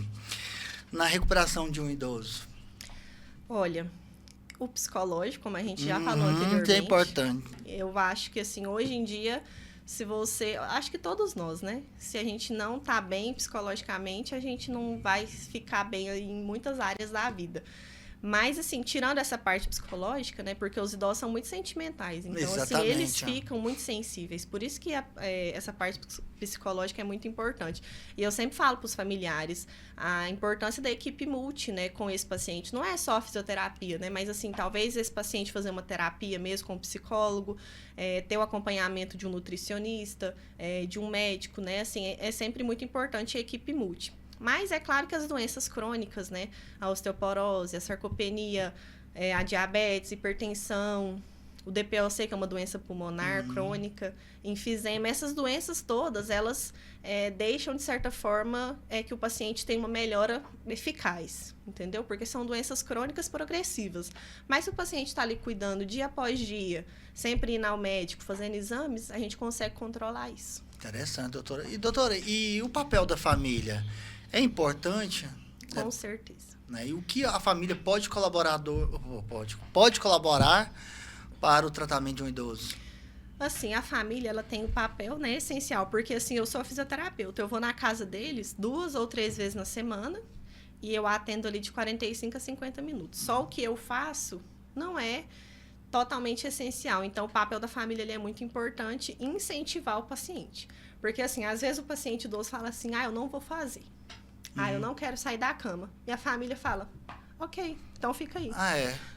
na recuperação de um idoso? Olha, o psicológico, como a gente já falou anteriormente. É importante. Eu acho que, assim, hoje em dia, se você... Acho que todos nós, né? Se a gente não tá bem psicologicamente, a gente não vai ficar bem em muitas áreas da vida. Mas, assim, tirando essa parte psicológica, né? Porque os idosos são muito sentimentais. Então, assim, eles ficam muito sensíveis. Por isso que essa parte psicológica é muito importante. E eu sempre falo para os familiares a importância da equipe multi, né? Com esse paciente. Não é só a fisioterapia, né? Mas, assim, talvez esse paciente fazer uma terapia mesmo com um psicólogo, ter o acompanhamento de um nutricionista, de um médico, né? Assim, é sempre muito importante a equipe multi. Mas é claro que as doenças crônicas, né? A osteoporose, a sarcopenia, a diabetes, hipertensão, o DPOC, que é uma doença pulmonar crônica, enfisema, essas doenças todas, elas deixam, de certa forma, que o paciente tenha uma melhora eficaz, entendeu? Porque são doenças crônicas progressivas. Mas se o paciente está ali cuidando dia após dia, sempre indo ao médico, fazendo exames, a gente consegue controlar isso. Interessante, doutora. E, doutora, e o papel da família? É importante? Com certeza. Né? E o que a família pode colaborar para o tratamento de um idoso? Assim, a família, ela tem um papel, né, essencial, porque, assim, eu sou fisioterapeuta, eu vou na casa deles 2 ou 3 vezes na semana e eu atendo ali de 45 a 50 minutos. Só o que eu faço não é totalmente essencial. Então, o papel da família ele é muito importante em incentivar o paciente. Porque, assim, às vezes o paciente idoso fala assim, eu não vou fazer. Eu não quero sair da cama. E a família fala, ok, então fica aí.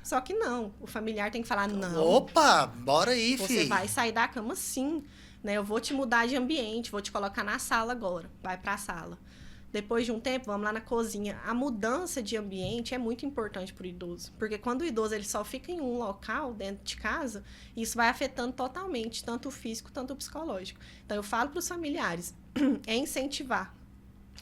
Só que não, o familiar tem que falar, não. Opa, bora aí, filho. Você vai sair da cama sim, né? Eu vou te mudar de ambiente, vou te colocar na sala agora. Vai pra sala. Depois de um tempo, vamos lá na cozinha. A mudança de ambiente é muito importante para o idoso. Porque quando o idoso ele só fica em um local, dentro de casa, isso vai afetando totalmente, tanto o físico, tanto o psicológico. Então, eu falo para os familiares, incentivar.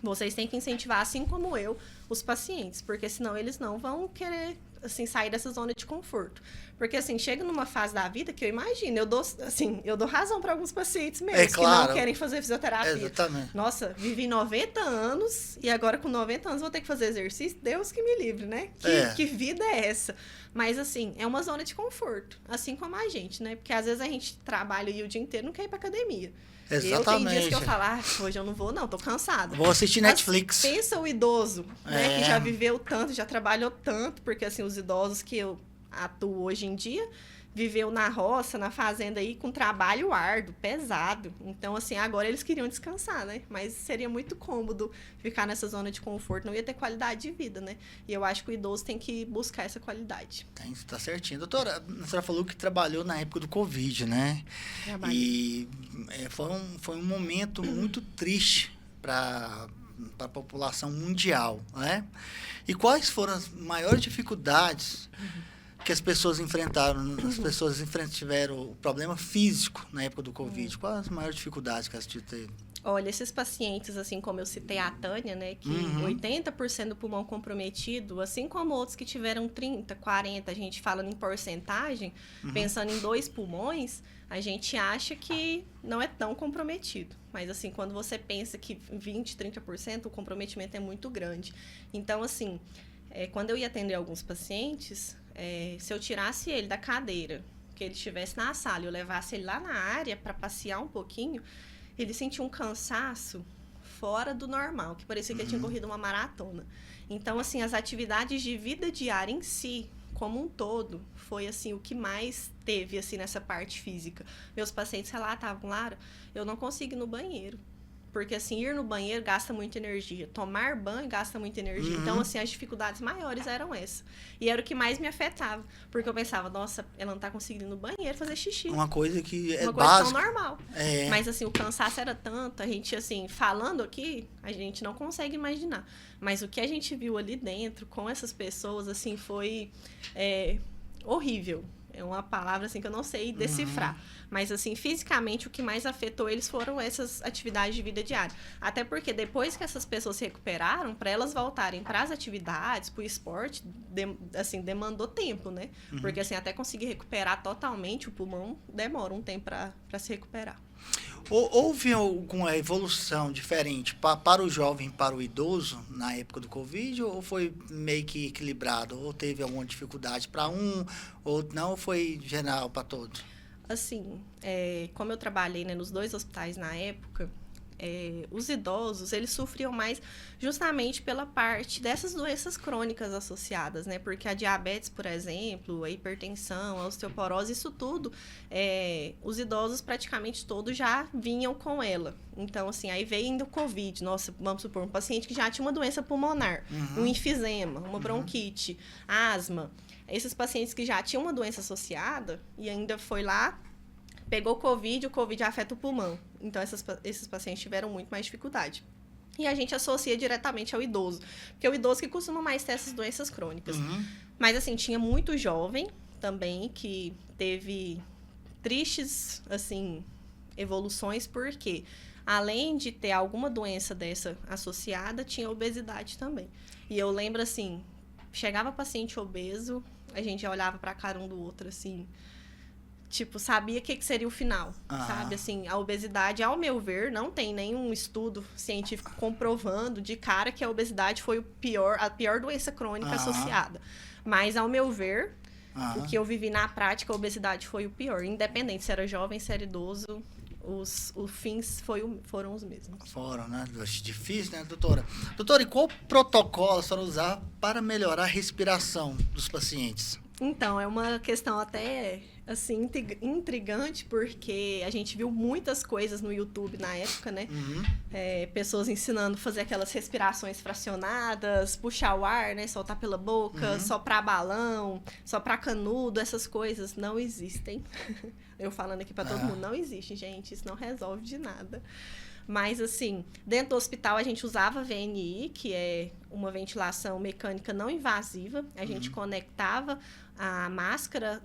Vocês têm que incentivar, assim como eu, os pacientes. Porque senão eles não vão querer, assim, sair dessa zona de conforto. Porque, assim, chega numa fase da vida que eu imagino, eu dou razão para alguns pacientes mesmo, que não querem fazer fisioterapia. Exatamente. Nossa, vivi 90 anos e agora com 90 anos vou ter que fazer exercício? Deus que me livre, né? Que vida é essa? Mas, assim, é uma zona de conforto, assim como a gente, né? Porque às vezes a gente trabalha o dia inteiro e não quer ir pra academia. Exatamente. Eu tenho dias que eu falo, hoje eu não vou não, tô cansada. Vou assistir Netflix. Mas pensa o idoso, né, que já viveu tanto, já trabalhou tanto, porque assim, os idosos que eu atuo hoje em dia, viveu na roça, na fazenda aí, com trabalho árduo, pesado. Então, assim, agora eles queriam descansar, né? Mas seria muito cômodo ficar nessa zona de conforto, não ia ter qualidade de vida, né? E eu acho que o idoso tem que buscar essa qualidade. Tá certinho. Doutora, a senhora falou que trabalhou na época do Covid, né? Trabalhei. E foi um momento muito triste para para a população mundial, né? E quais foram as maiores dificuldades que as pessoas enfrentaram? As pessoas tiveram o problema físico na época do Covid. Quais as maiores dificuldades que elas teve? Olha, esses pacientes, assim como eu citei a Tânia, né, que 80% do pulmão comprometido, assim como outros que tiveram 30, 40, a gente falando em porcentagem, pensando em 2 pulmões, a gente acha que não é tão comprometido. Mas, assim, quando você pensa que 20, 30%, o comprometimento é muito grande. Então, assim, quando eu ia atender alguns pacientes, se eu tirasse ele da cadeira, que ele estivesse na sala e eu levasse ele lá na área para passear um pouquinho, ele sentia um cansaço fora do normal, que parecia que ele tinha corrido uma maratona. Então, assim, as atividades de vida diária em si, como um todo, foi, assim, o que mais teve, assim, nessa parte física. Meus pacientes relatavam, Lara, eu não consigo ir no banheiro. Porque, assim, ir no banheiro gasta muita energia. Tomar banho gasta muita energia. Então, assim, as dificuldades maiores eram essas. E era o que mais me afetava. Porque eu pensava, nossa, ela não tá conseguindo ir no banheiro fazer xixi. Uma coisa que é uma coisa básica. tão normal. Mas, assim, o cansaço era tanto. A gente, assim, falando aqui, a gente não consegue imaginar. Mas o que a gente viu ali dentro, com essas pessoas, assim, foi horrível. É uma palavra, assim, que eu não sei decifrar. Mas, assim, fisicamente, o que mais afetou eles foram essas atividades de vida diária. Até porque depois que essas pessoas se recuperaram, para elas voltarem para as atividades, para o esporte, assim, demandou tempo, né? Porque, assim, até conseguir recuperar totalmente o pulmão, demora um tempo para se recuperar. Houve alguma evolução diferente para o jovem e para o idoso na época do Covid, ou foi meio que equilibrado? Ou teve alguma dificuldade para um, ou não, ou foi geral para todos? Assim, como eu trabalhei, né, nos 2 hospitais na época, os idosos, eles sofriam mais justamente pela parte dessas doenças crônicas associadas, né? Porque a diabetes, por exemplo, a hipertensão, a osteoporose, isso tudo, os idosos praticamente todos já vinham com ela. Então, assim, aí veio ainda o Covid. Nossa, vamos supor, um paciente que já tinha uma doença pulmonar, um enfisema, uma bronquite, asma. Esses pacientes que já tinham uma doença associada e ainda foi lá, pegou Covid, o Covid afeta o pulmão. Então, esses pacientes tiveram muito mais dificuldade. E a gente associa diretamente ao idoso, porque é o idoso que costuma mais ter essas doenças crônicas. Mas, assim, tinha muito jovem também que teve tristes, assim, evoluções, porque além de ter alguma doença dessa associada, tinha obesidade também. E eu lembro, assim, chegava paciente obeso, a gente já olhava para a cara um do outro, assim, tipo, sabia o que seria o final, sabe? Assim, a obesidade, ao meu ver, não tem nenhum estudo científico comprovando de cara que a obesidade foi a pior doença crônica associada. Mas, ao meu ver, o que eu vivi na prática, a obesidade foi o pior. Independente se era jovem, se era idoso, os fins foram os mesmos. Foram, né? Difícil, né, doutora? Doutora, e qual protocolo a senhora usar para melhorar a respiração dos pacientes? Então, é uma questão até, assim, intrigante, porque a gente viu muitas coisas no YouTube na época, né? Pessoas ensinando a fazer aquelas respirações fracionadas, puxar o ar, né? Soltar pela boca, soprar balão, soprar canudo, essas coisas não existem. Eu falando aqui para todo mundo, não existe, gente, isso não resolve de nada. Mas, assim, dentro do hospital a gente usava VNI, que é uma ventilação mecânica não invasiva. A gente conectava a máscara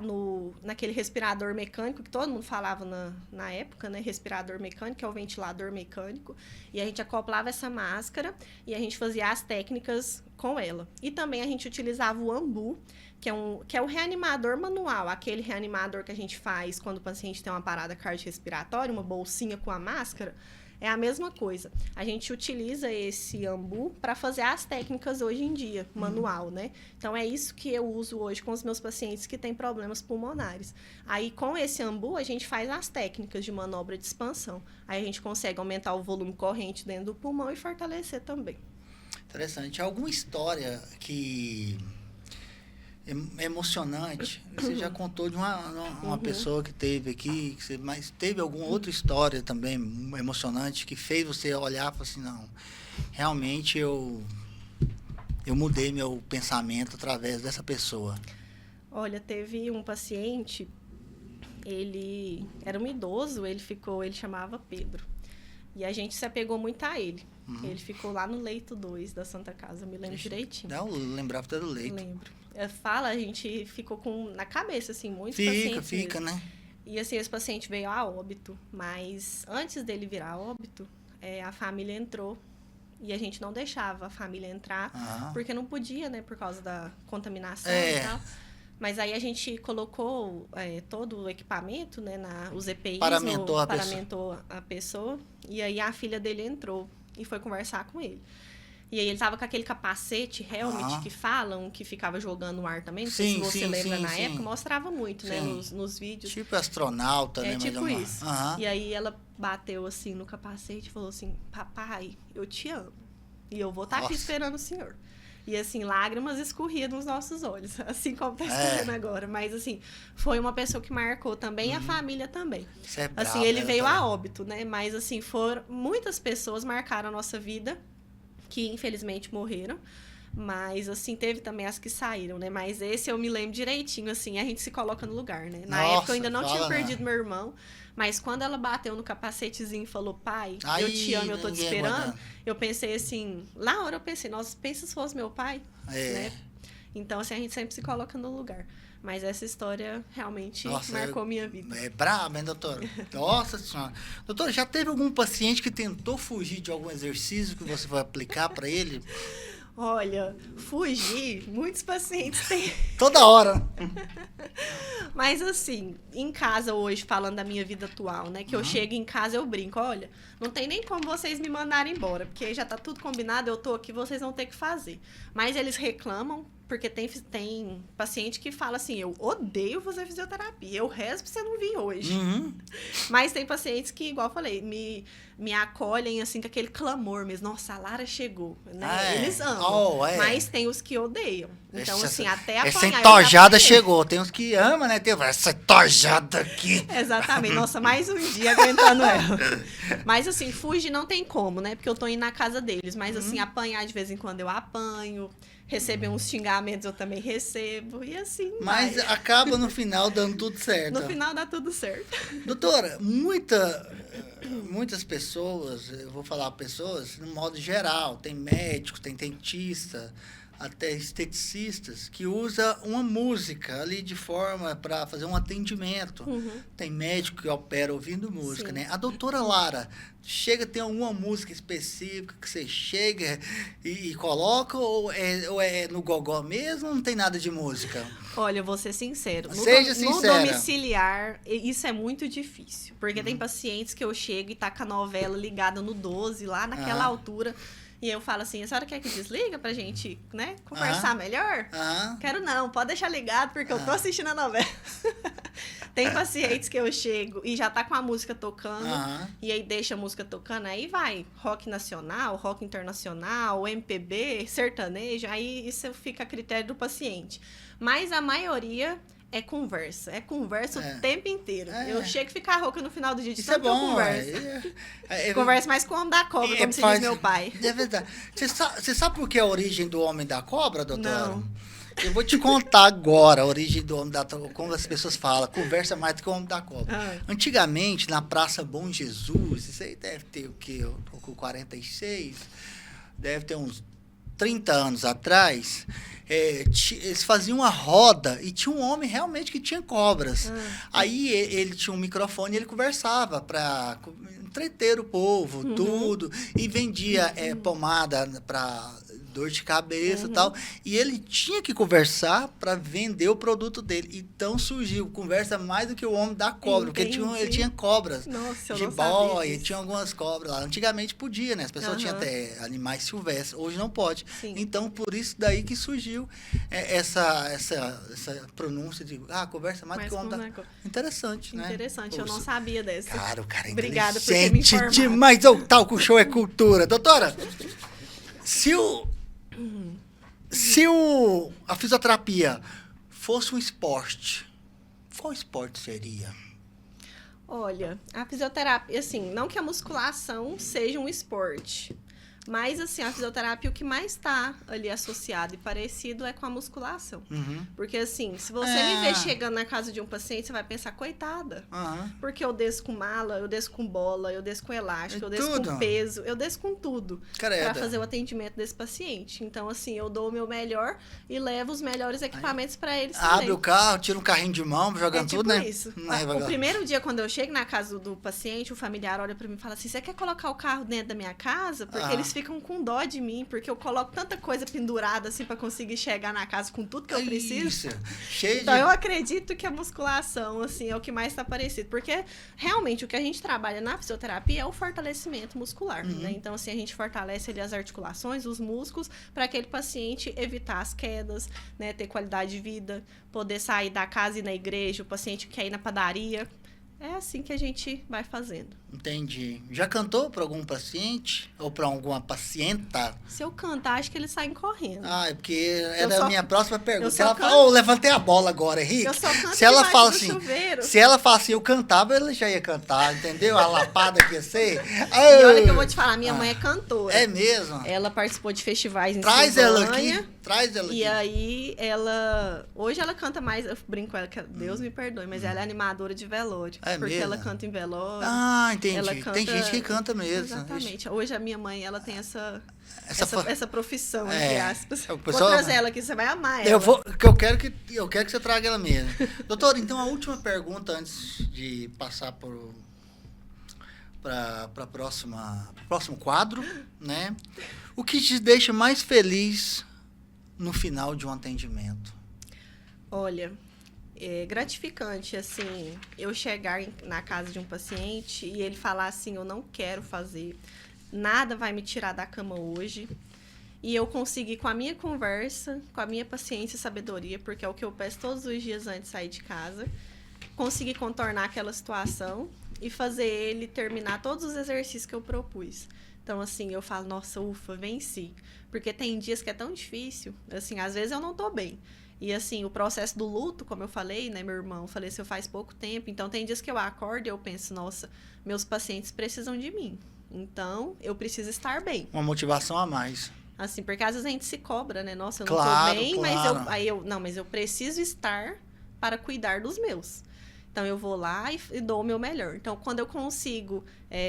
naquele respirador mecânico, que todo mundo falava na época, né? Respirador mecânico, que é o ventilador mecânico. E a gente acoplava essa máscara e a gente fazia as técnicas com ela. E também a gente utilizava o AMBU, que é o reanimador manual, aquele reanimador que a gente faz quando o paciente tem uma parada cardiorrespiratória, uma bolsinha com a máscara. É a mesma coisa. A gente utiliza esse AMBU para fazer as técnicas hoje em dia, manual, né? Então, é isso que eu uso hoje com os meus pacientes que têm problemas pulmonares. Aí, com esse AMBU, a gente faz as técnicas de manobra de expansão. Aí, a gente consegue aumentar o volume corrente dentro do pulmão e fortalecer também. Interessante. Alguma história que emocionante, você já contou de uma pessoa que teve aqui, mas teve alguma outra história também emocionante que fez você olhar e falar assim, não, realmente eu mudei meu pensamento através dessa pessoa? Olha, teve um paciente, ele era um idoso, ele chamava Pedro. E a gente se apegou muito a ele. Ele ficou lá no leito 2 da Santa Casa, eu me lembro direitinho. Não, eu lembrava até do leito. Lembro. A gente ficou na cabeça, assim, muitos Fica, pacientes. fica, né? E assim, esse paciente veio a óbito, mas antes dele virar óbito, a família entrou. E a gente não deixava a família entrar, porque não podia, né, por causa da contaminação e tal. Mas aí a gente colocou todo o equipamento, né, os EPIs, paramentou a pessoa. E aí a filha dele entrou e foi conversar com ele. E aí ele tava com aquele capacete, helmet, que falam, que ficava jogando no ar também. Não sei se você lembra na época, mostrava muito, né, nos vídeos. Tipo astronauta, né? Tipo isso. E aí ela bateu assim no capacete e falou assim, papai, eu te amo. E eu vou estar aqui esperando o senhor. E assim, lágrimas escorriam nos nossos olhos, assim como tá escorrendo agora. Mas assim, foi uma pessoa que marcou também, a família também. Isso é bravo, assim, ele veio a óbito, né? Mas assim, muitas pessoas marcaram a nossa vida, que infelizmente morreram. Mas, assim, teve também as que saíram, né? Mas esse eu me lembro direitinho, assim, a gente se coloca no lugar, né? Na época eu ainda não tinha perdido meu irmão, mas quando ela bateu no capacetezinho e falou, pai, eu te amo, eu tô te esperando, eu pensei assim, na hora eu pensei, nossa, pensa se fosse meu pai, né? Então, assim, a gente sempre se coloca no lugar. Mas essa história realmente marcou minha vida. É brabo, hein, doutora? Nossa senhora. Doutora, já teve algum paciente que tentou fugir de algum exercício que você vai aplicar para ele? Olha, fugir, muitos pacientes têm. Toda hora. Mas assim, em casa hoje, falando da minha vida atual, né? Que eu chego em casa, eu brinco, olha, não tem nem como vocês me mandarem embora, porque já tá tudo combinado, eu tô aqui, vocês vão ter que fazer. Mas eles reclamam, porque tem paciente que fala assim, eu odeio fazer fisioterapia, eu rezo pra você não vir hoje. Mas tem pacientes que, igual eu falei, me acolhem assim com aquele clamor mesmo, nossa, a Lara chegou, né? Eles amam, mas tem os que odeiam. Então, assim, até apanhar... Essa entojada chegou, tem uns que amam, né? Tem essa entojada aqui. Exatamente, nossa, mais um dia aguentando ela. Mas, assim, fugir não tem como, né? Porque eu tô indo na casa deles, mas, assim, apanhar de vez em quando eu apanho, receber uns xingamentos eu também recebo, e assim mas vai. Acaba no final dando tudo certo. No final dá tudo certo. Doutora, muitas pessoas, eu vou falar pessoas, no modo geral, tem médicos, tem dentista, até esteticistas, que usa uma música ali de forma para fazer um atendimento. Tem médico que opera ouvindo música, né? A doutora Lara, tem alguma música específica que você chega e coloca, ou é no gogó mesmo, ou não tem nada de música? Olha, eu vou ser sincero. Seja sincera. No domiciliar, isso é muito difícil. Porque tem pacientes que eu chego e tá com a novela ligada no 12, lá naquela altura. E eu falo assim, a senhora quer que desliga pra gente, né, conversar melhor? Quero não, pode deixar ligado, porque eu tô assistindo a novela. Tem pacientes que eu chego e já tá com a música tocando, e aí deixa a música tocando, aí vai rock nacional, rock internacional, MPB, sertanejo, aí isso fica a critério do paciente. Mas a maioria... É conversa o tempo inteiro. Eu chego a ficar rouca no final do dia de tanto que eu converso. Converso mais com o homem da cobra, como se diz meu pai. É verdade. Você sabe por que é a origem do homem da cobra, doutora? Não. Eu vou te contar agora a origem do homem da cobra, como as pessoas falam, conversa mais do que o homem da cobra. Antigamente, na Praça Bom Jesus, isso aí deve ter o quê? Eu tô com 46, deve ter uns 30 anos atrás, eles faziam uma roda e tinha um homem realmente que tinha cobras. Aí ele tinha um microfone e ele conversava para entreter o povo, tudo, e vendia pomada para dor de cabeça e tal, e ele tinha que conversar para vender o produto dele. Então surgiu conversa mais do que o homem da cobra, porque ele tinha cobras. Nossa, de boia, tinha algumas cobras lá. Antigamente podia, né? As pessoas tinham até animais silvestres, hoje não pode. Então, por isso daí que surgiu essa pronúncia de conversa mais do que o homem da cobra. Interessante, né? Interessante, eu não sabia dessa. Cara, o cara é Obrigada por ter me informado. Demais. O Talco Show é cultura. Doutora, se a fisioterapia fosse um esporte, qual esporte seria? Olha, a fisioterapia, assim, não que a musculação seja um esporte, Mas, assim, a fisioterapia, o que mais está ali associado e parecido é com a musculação. Porque, assim, se você me ver chegando na casa de um paciente, você vai pensar, coitada. Porque eu desço com mala, eu desço com bola, eu desço com elástico, eu desço com peso, eu desço com tudo para fazer o atendimento desse paciente. Então, assim, eu dou o meu melhor e levo os melhores equipamentos para eles também. Abre o carro, tira um carrinho de mão, jogando tudo, né? Isso. O primeiro dia, quando eu chego na casa do paciente, o familiar olha para mim e fala assim, você quer colocar o carro dentro da minha casa? Porque eles ficam com dó de mim, porque eu coloco tanta coisa pendurada assim para conseguir chegar na casa com tudo que eu preciso. Então eu acredito que a musculação assim é o que mais está parecido, porque realmente o que a gente trabalha na fisioterapia é o fortalecimento muscular, né? Então assim a gente fortalece ali as articulações, os músculos, para aquele paciente evitar as quedas, né, ter qualidade de vida, poder sair da casa e ir na igreja, o paciente quer ir na padaria. É assim que a gente vai fazendo. Entendi. Já cantou para algum paciente? Ou para alguma pacienta? Se eu cantar, acho que eles saem correndo. É porque era a minha próxima pergunta. Se ela canto... fala, levantei a bola agora, Henrique. Eu só canto se ela fala assim, chuveiro. Se ela fala assim, eu cantava, ela já ia cantar, entendeu? A lapada que ia ser. E olha que eu vou te falar, minha mãe é cantora. É mesmo? Ela participou de festivais em Traz ela aqui. E aí, hoje ela canta mais, eu brinco com ela, que Deus me perdoe, mas ela é animadora de velório. Porque mesmo? Ela canta em velório. Entendi. Ela canta... Tem gente que canta mesmo. Exatamente. Hoje a minha mãe, ela tem essa profissão, entre aspas. Vou trazer ela aqui, você vai amar ela. Eu quero que você traga ela mesmo. Doutora, então a última pergunta antes de passar para o próximo quadro, né? O que te deixa mais feliz no final de um atendimento? Olha, é gratificante, assim, eu chegar na casa de um paciente e ele falar assim, eu não quero fazer, nada vai me tirar da cama hoje. E eu conseguir, com a minha conversa, com a minha paciência e sabedoria, porque é o que eu peço todos os dias antes de sair de casa, conseguir contornar aquela situação e fazer ele terminar todos os exercícios que eu propus. Então, assim, eu falo, nossa, ufa, venci. Porque tem dias que é tão difícil, assim, às vezes eu não tô bem. E, assim, o processo do luto, como eu falei, né, meu irmão faleceu faz pouco tempo, então tem dias que eu acordo e eu penso, nossa, meus pacientes precisam de mim. Então, eu preciso estar bem. Uma motivação a mais. Assim, porque às vezes a gente se cobra, né? Nossa, eu não tô bem, mas eu preciso estar para cuidar dos meus. Então, eu vou lá e dou o meu melhor. Então, quando eu consigo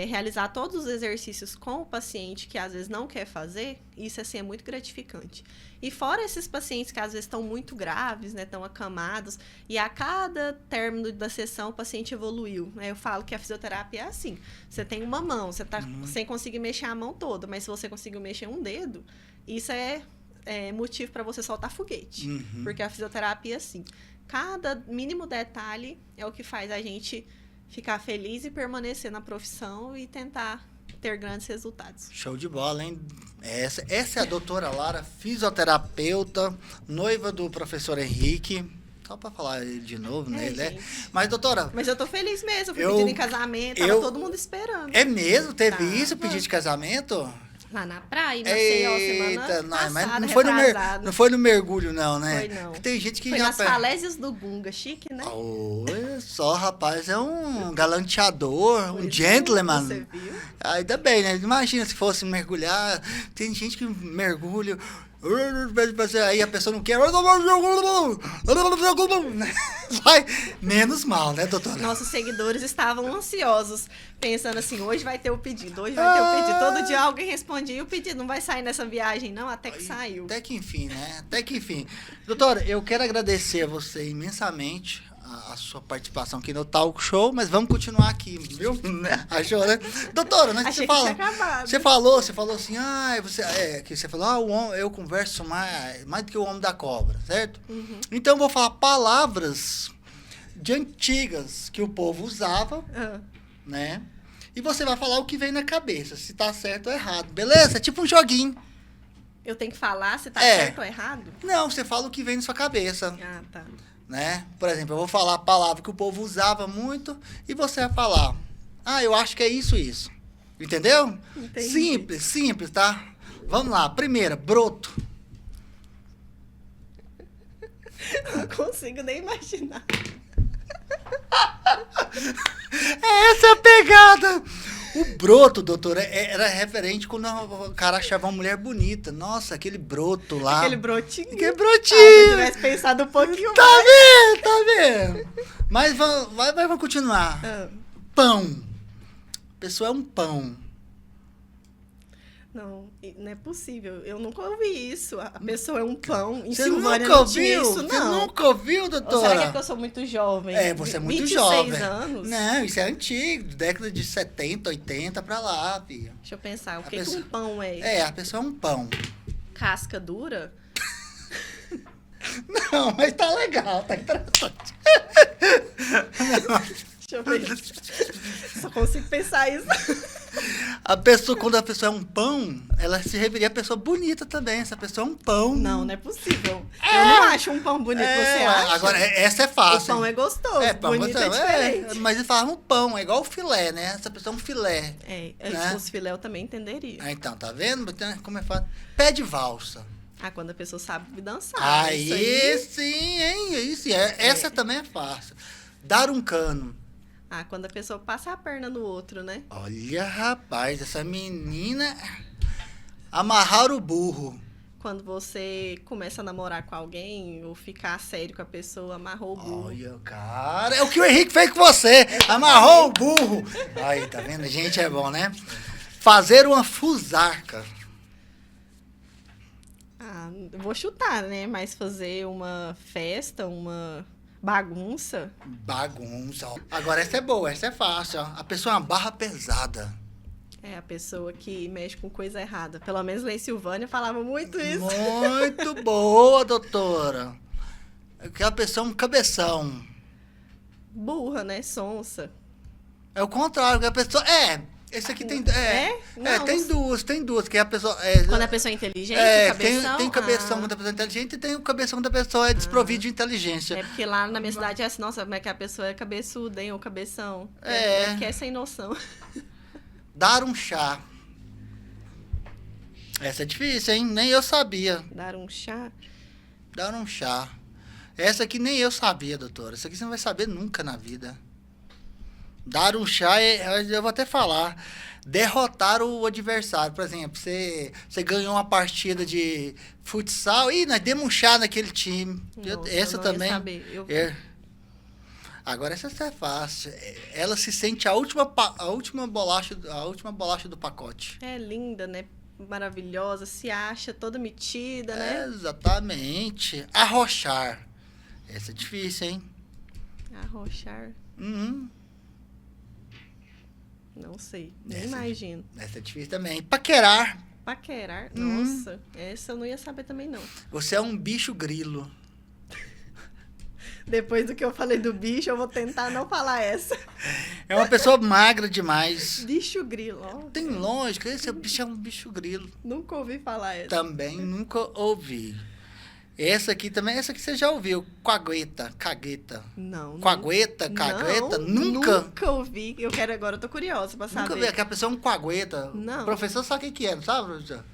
realizar todos os exercícios com o paciente que às vezes não quer fazer, isso assim, é muito gratificante. E fora esses pacientes que às vezes estão muito graves, né, estão acamados, e a cada término da sessão o paciente evoluiu. Eu falo que a fisioterapia é assim, você tem uma mão, você está sem conseguir mexer a mão toda, mas se você conseguiu mexer um dedo, isso é motivo para você soltar foguete. Porque a fisioterapia é assim. Cada mínimo detalhe é o que faz a gente ficar feliz e permanecer na profissão e tentar ter grandes resultados. Show de bola, hein? Essa é a doutora Lara, fisioterapeuta, noiva do professor Henrique. Só para falar de novo, né? Mas, doutora... Mas eu tô feliz mesmo, fui pedindo em casamento, tava todo mundo esperando. É mesmo? Teve isso, pedido de casamento? Lá na praia, na semana passada, mas não foi no mergulho, não, né? Foi, não. Porque tem gente que foi nas falésias do Gunga, chique, né? Olha só, rapaz, é um galanteador, um gentleman. Você viu? Ainda bem, né? Imagina se fosse mergulhar, tem gente que mergulha... Aí a pessoa não quer. Vai menos mal, né, doutora? Nossos seguidores estavam ansiosos, pensando assim, hoje vai ter o pedido, hoje vai ter o pedido. Todo dia alguém respondia e o pedido não vai sair nessa viagem, não, até que saiu. Até que enfim, né? Até que enfim. Doutora, eu quero agradecer a você imensamente a sua participação aqui no Talk Show, mas vamos continuar aqui, viu? Achou, né? Doutora, né? Você falou assim, que você falou, eu converso mais do que o homem da cobra, certo? Então, eu vou falar palavras de antigas que o povo usava, né? E você vai falar o que vem na cabeça, se tá certo ou errado, beleza? É tipo um joguinho. Eu tenho que falar se tá certo ou errado? Não, você fala o que vem na sua cabeça. Ah, tá. Né? Por exemplo, eu vou falar a palavra que o povo usava muito e você vai falar, eu acho que é isso. Entendeu? Entendi. Simples, tá? Vamos lá. Primeira, broto. Não consigo nem imaginar. Essa é a pegada. O broto, doutora, era referente quando o cara achava uma mulher bonita. Nossa, aquele broto lá. Aquele brotinho. Aquele Se brotinho. tivesse pensado um pouquinho Tá mais. vendo, tá vendo? Mas vamos continuar. Ah, Pão. A pessoa é um pão. não é possível. Eu nunca ouvi isso. A pessoa é um pão. Em Você Silvânia nunca não tinha ouviu? isso, Você não. nunca ouviu, Ou doutora? será que é porque eu sou muito jovem? É, você é muito 26 jovem. anos? Não, isso é antigo, década de 70, 80 pra lá, filha. Deixa eu pensar. O que, pessoa- que um pão é? É, a pessoa é um pão. Casca dura? Não, mas tá legal, tá interessante. Deixa eu ver. Só consigo pensar isso. Quando a pessoa é um pão, ela se referia a pessoa bonita também. Essa pessoa é um pão. Não é possível. Eu não acho um pão bonito, você acha? Agora, essa é O fácil. pão é gostoso, pão bonito você- é diferente. mas eles falavam pão, é igual o filé, né? Essa pessoa é um filé. Se né? fosse filé, eu também entenderia. Ah, então, tá vendo? Como é fácil. Pé de valsa. Quando a pessoa sabe dançar. Aí, Isso sim, hein? Aí sim. Essa também é fácil. Dar um cano. Quando a pessoa passa a perna no outro, né? Olha, rapaz, essa menina. Amarrar o burro. Quando você começa a namorar com alguém ou ficar sério com a pessoa, amarrou o burro. Olha, cara, é o que o Henrique fez com você. Amarrou o burro. Aí, tá vendo? Gente, é bom, né? Fazer uma fusarca. Eu vou chutar, né? Mas fazer uma festa, uma bagunça. Bagunça. Ó. Agora, essa é boa, essa é fácil. Ó. A pessoa é uma barra pesada. É a pessoa que mexe com coisa errada. Pelo menos lá em Silvânia falava muito isso. Muito boa, doutora. Aquela pessoa é um cabeção. Burra, né? Sonsa. É o contrário, que a pessoa. Esse aqui tem. Não, tem não- duas, que a pessoa. Quando a pessoa é inteligente, o tem cabeção. cabeção quando a pessoa é inteligente e tem o cabeção quando a pessoa é desprovido de inteligência. É porque lá na minha cidade é assim, nossa, como é que a pessoa é cabeçuda, hein? Ou cabeção. É. É que é sem noção. Dar um chá. Essa é difícil, hein? Nem eu sabia. Dar um chá. Dar um chá. Essa aqui nem eu sabia, doutora. Essa aqui você não vai saber nunca na vida. Dar um chá, eu vou até falar. Derrotar o adversário. Por exemplo, você ganhou uma partida de futsal e nós demos um chá naquele time. Nossa, Essa eu não ia também. saber. Agora essa é fácil. Ela se sente a última bolacha do pacote. É linda, né? Maravilhosa, se acha toda metida, né? Exatamente. Arrochar. Essa é difícil, hein? Arrochar. Uhum. Não sei, nem imagino. Essa é difícil também. Paquerar. Paquerar? Nossa, essa eu não ia saber também, não. Você é um bicho grilo. Depois do que eu falei do bicho, eu vou tentar não falar essa. É uma pessoa magra demais. Bicho grilo, ó. Tem lógica, esse bicho é um bicho grilo. Nunca ouvi falar essa. Também nunca ouvi. Essa aqui você já ouviu. Cagueta. Não. Coagueta, cagueta, nunca. Nunca ouvi. Eu quero agora, eu tô curiosa pra saber. Nunca vi, aquela pessoa é um coagueta. Não. O professor sabe o que é, não sabe, professor?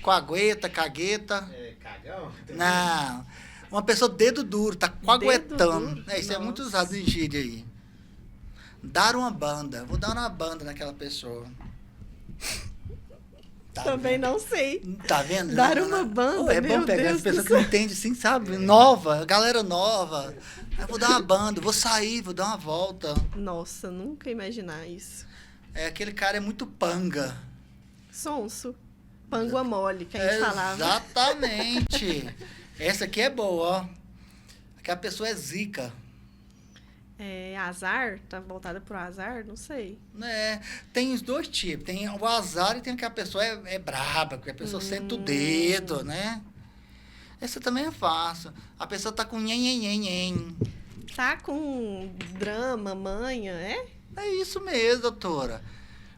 Coagueta, cagueta. Cagão? Não. Uma pessoa dedo duro, tá coaguetando. duro? Isso é muito Nossa. usado em gíria aí. Dar uma banda. Vou dar uma banda naquela pessoa. Tá Também não sei. Tá vendo? Dar uma banda, É bom meu pegar Deus as pessoas do que não céu. entendem assim, sabe? Nova, galera nova. Eu vou dar uma banda, vou sair, vou dar uma volta. Nossa, nunca imaginar isso. Aquele cara é muito panga. Sonso. Pangua mole, que a gente falava. Exatamente. Essa aqui é boa, ó. Aquela pessoa é zica. Azar? Tá voltada pro azar? Não sei. Né? Tem os dois tipos. Tem o azar e tem que a pessoa é braba, que a pessoa senta o dedo, né? Essa também é fácil. A pessoa tá com nhen. Tá com drama, manha, é? É isso mesmo, doutora.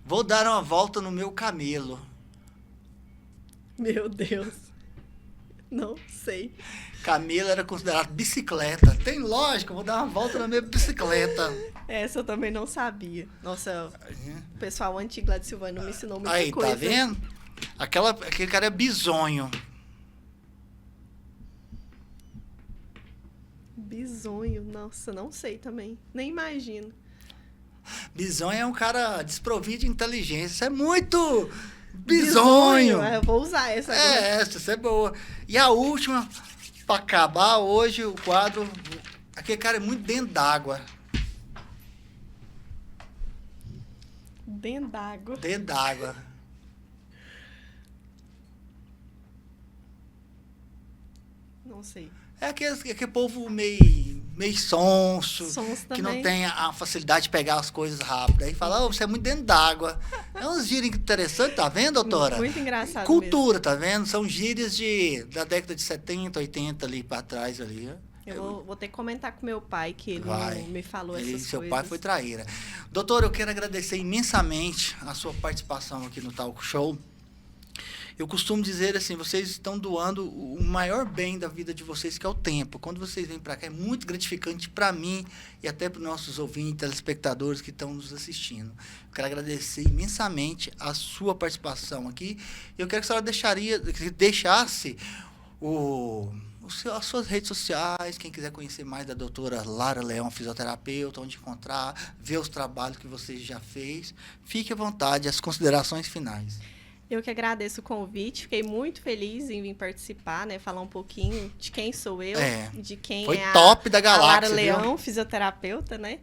Vou dar uma volta no meu camelo. Meu Deus. Não sei. Camelo era considerado bicicleta. Tem lógica, vou dar uma volta na minha bicicleta. Essa eu também não sabia. Nossa, o pessoal antigo lá de Silvânia não me ensinou muita Aí, coisa. tá vendo? Aquele cara é bisonho. Bisonho, nossa, não sei também. Nem imagino. Bizonho é um cara desprovido de inteligência. Isso é muito bizonho. Eu vou usar essa agora. Essa é boa. E a última, pra acabar hoje, o quadro... Aquele cara é muito dentro d'água. Dentro d'água. Dentro d'água. Não sei. É aquele povo meio sonso, que não também. tem a facilidade de pegar as coisas rápido. Aí fala, você é muito dentro d'água. É uns gírias interessantes, tá vendo, doutora? Muito engraçado Cultura, tá vendo? São gírias da década de 70, 80 ali pra trás ali. Eu vou ter que comentar com meu pai, que ele não me falou essas coisas. Seu pai foi traíra. Doutora, eu quero agradecer imensamente a sua participação aqui no Talk Show. Eu costumo dizer assim, vocês estão doando o maior bem da vida de vocês, que é o tempo. Quando vocês vêm para cá, é muito gratificante para mim e até para os nossos ouvintes, telespectadores que estão nos assistindo. Eu quero agradecer imensamente a sua participação aqui. Eu quero que a senhora deixasse as suas redes sociais, quem quiser conhecer mais da doutora Lara Leão, fisioterapeuta, onde encontrar, ver os trabalhos que você já fez. Fique à vontade, as considerações finais. Eu que agradeço o convite, fiquei muito feliz em vir participar, né? Falar um pouquinho de quem sou eu, de quem foi é top da galáxia, a Lara viu? Leão, fisioterapeuta, né?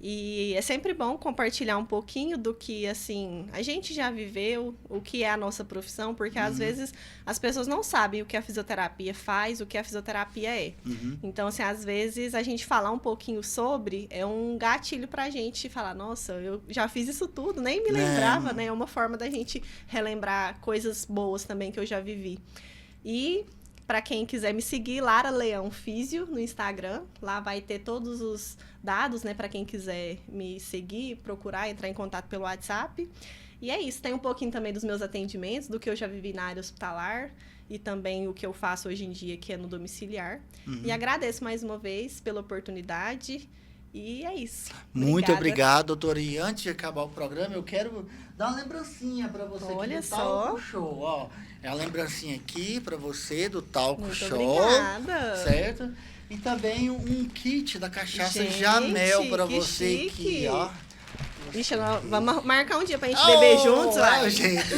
E é sempre bom compartilhar um pouquinho do que, assim, a gente já viveu, o que é a nossa profissão, porque às vezes as pessoas não sabem o que a fisioterapia faz, o que a fisioterapia é. Então, assim, às vezes a gente falar um pouquinho sobre é um gatilho pra gente falar, nossa, eu já fiz isso tudo, nem me lembrava, né? É uma forma da gente relembrar coisas boas também que eu já vivi. E... para quem quiser me seguir, Lara Leão Físio no Instagram. Lá vai ter todos os dados, né? Para quem quiser me seguir, procurar, entrar em contato pelo WhatsApp. E é isso. Tem um pouquinho também dos meus atendimentos, do que eu já vivi na área hospitalar e também o que eu faço hoje em dia, que é no domiciliar. E agradeço mais uma vez pela oportunidade. E é isso. Muito obrigado, doutora. E antes de acabar o programa, eu quero dar uma lembrancinha para você. Olha aqui do só. Talk Show, ó. É a lembrancinha aqui para você do Talk Muito Show. Obrigada. Certo? E também um kit da cachaça Jamel para você aqui, ó. Ixi, vamos marcar um dia pra gente beber juntos, vai. Gente,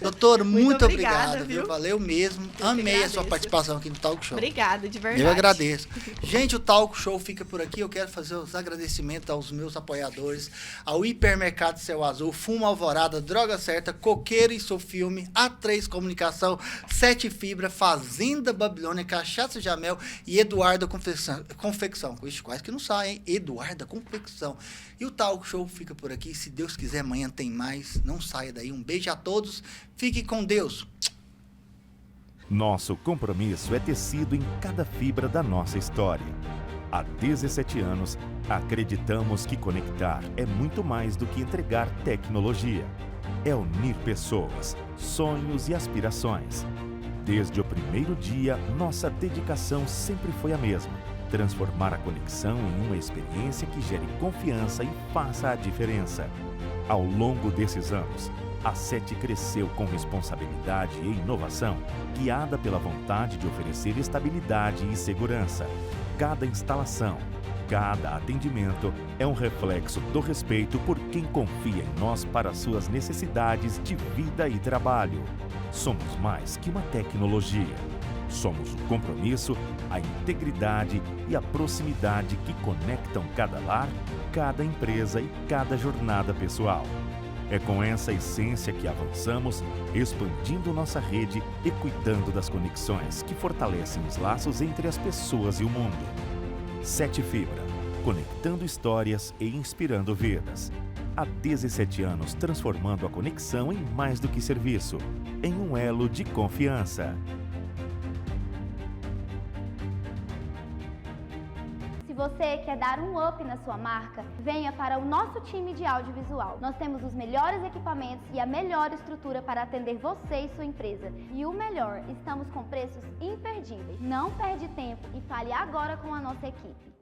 doutor, muito obrigada, viu? Valeu mesmo. Amei a sua participação aqui no Talk Show. Obrigada, de verdade. Eu agradeço. Gente, o Talk Show fica por aqui. Eu quero fazer os agradecimentos aos meus apoiadores, ao Hipermercado Céu Azul, Fumo Alvorada, Droga Certa, Coqueiro e Sofilme, A3 Comunicação, 7 Fibra, Fazenda Babilônia, Cachaça Jamel e Eduardo Confecção. Ixi, quase que não sai, hein? Eduardo Confecção. E o Talk Show fica por aqui. Se Deus quiser, amanhã tem mais. Não saia daí. Um beijo a todos. Fique com Deus. Nosso compromisso é tecido em cada fibra da nossa história. Há 17 anos, acreditamos que conectar é muito mais do que entregar tecnologia. É unir pessoas, sonhos e aspirações. Desde o primeiro dia, nossa dedicação sempre foi a mesma: transformar a conexão em uma experiência que gere confiança e faça a diferença. Ao longo desses anos, a SET cresceu com responsabilidade e inovação, guiada pela vontade de oferecer estabilidade e segurança. Cada instalação, cada atendimento é um reflexo do respeito por quem confia em nós para suas necessidades de vida e trabalho. Somos mais que uma tecnologia. Somos o compromisso, a integridade e a proximidade que conectam cada lar, cada empresa e cada jornada pessoal. É com essa essência que avançamos, expandindo nossa rede e cuidando das conexões que fortalecem os laços entre as pessoas e o mundo. 7 Fibra, conectando histórias e inspirando vidas. Há 17 anos transformando a conexão em mais do que serviço, em um elo de confiança. Se você quer dar um up na sua marca, venha para o nosso time de audiovisual. Nós temos os melhores equipamentos e a melhor estrutura para atender você e sua empresa. E o melhor, estamos com preços imperdíveis. Não perde tempo e fale agora com a nossa equipe.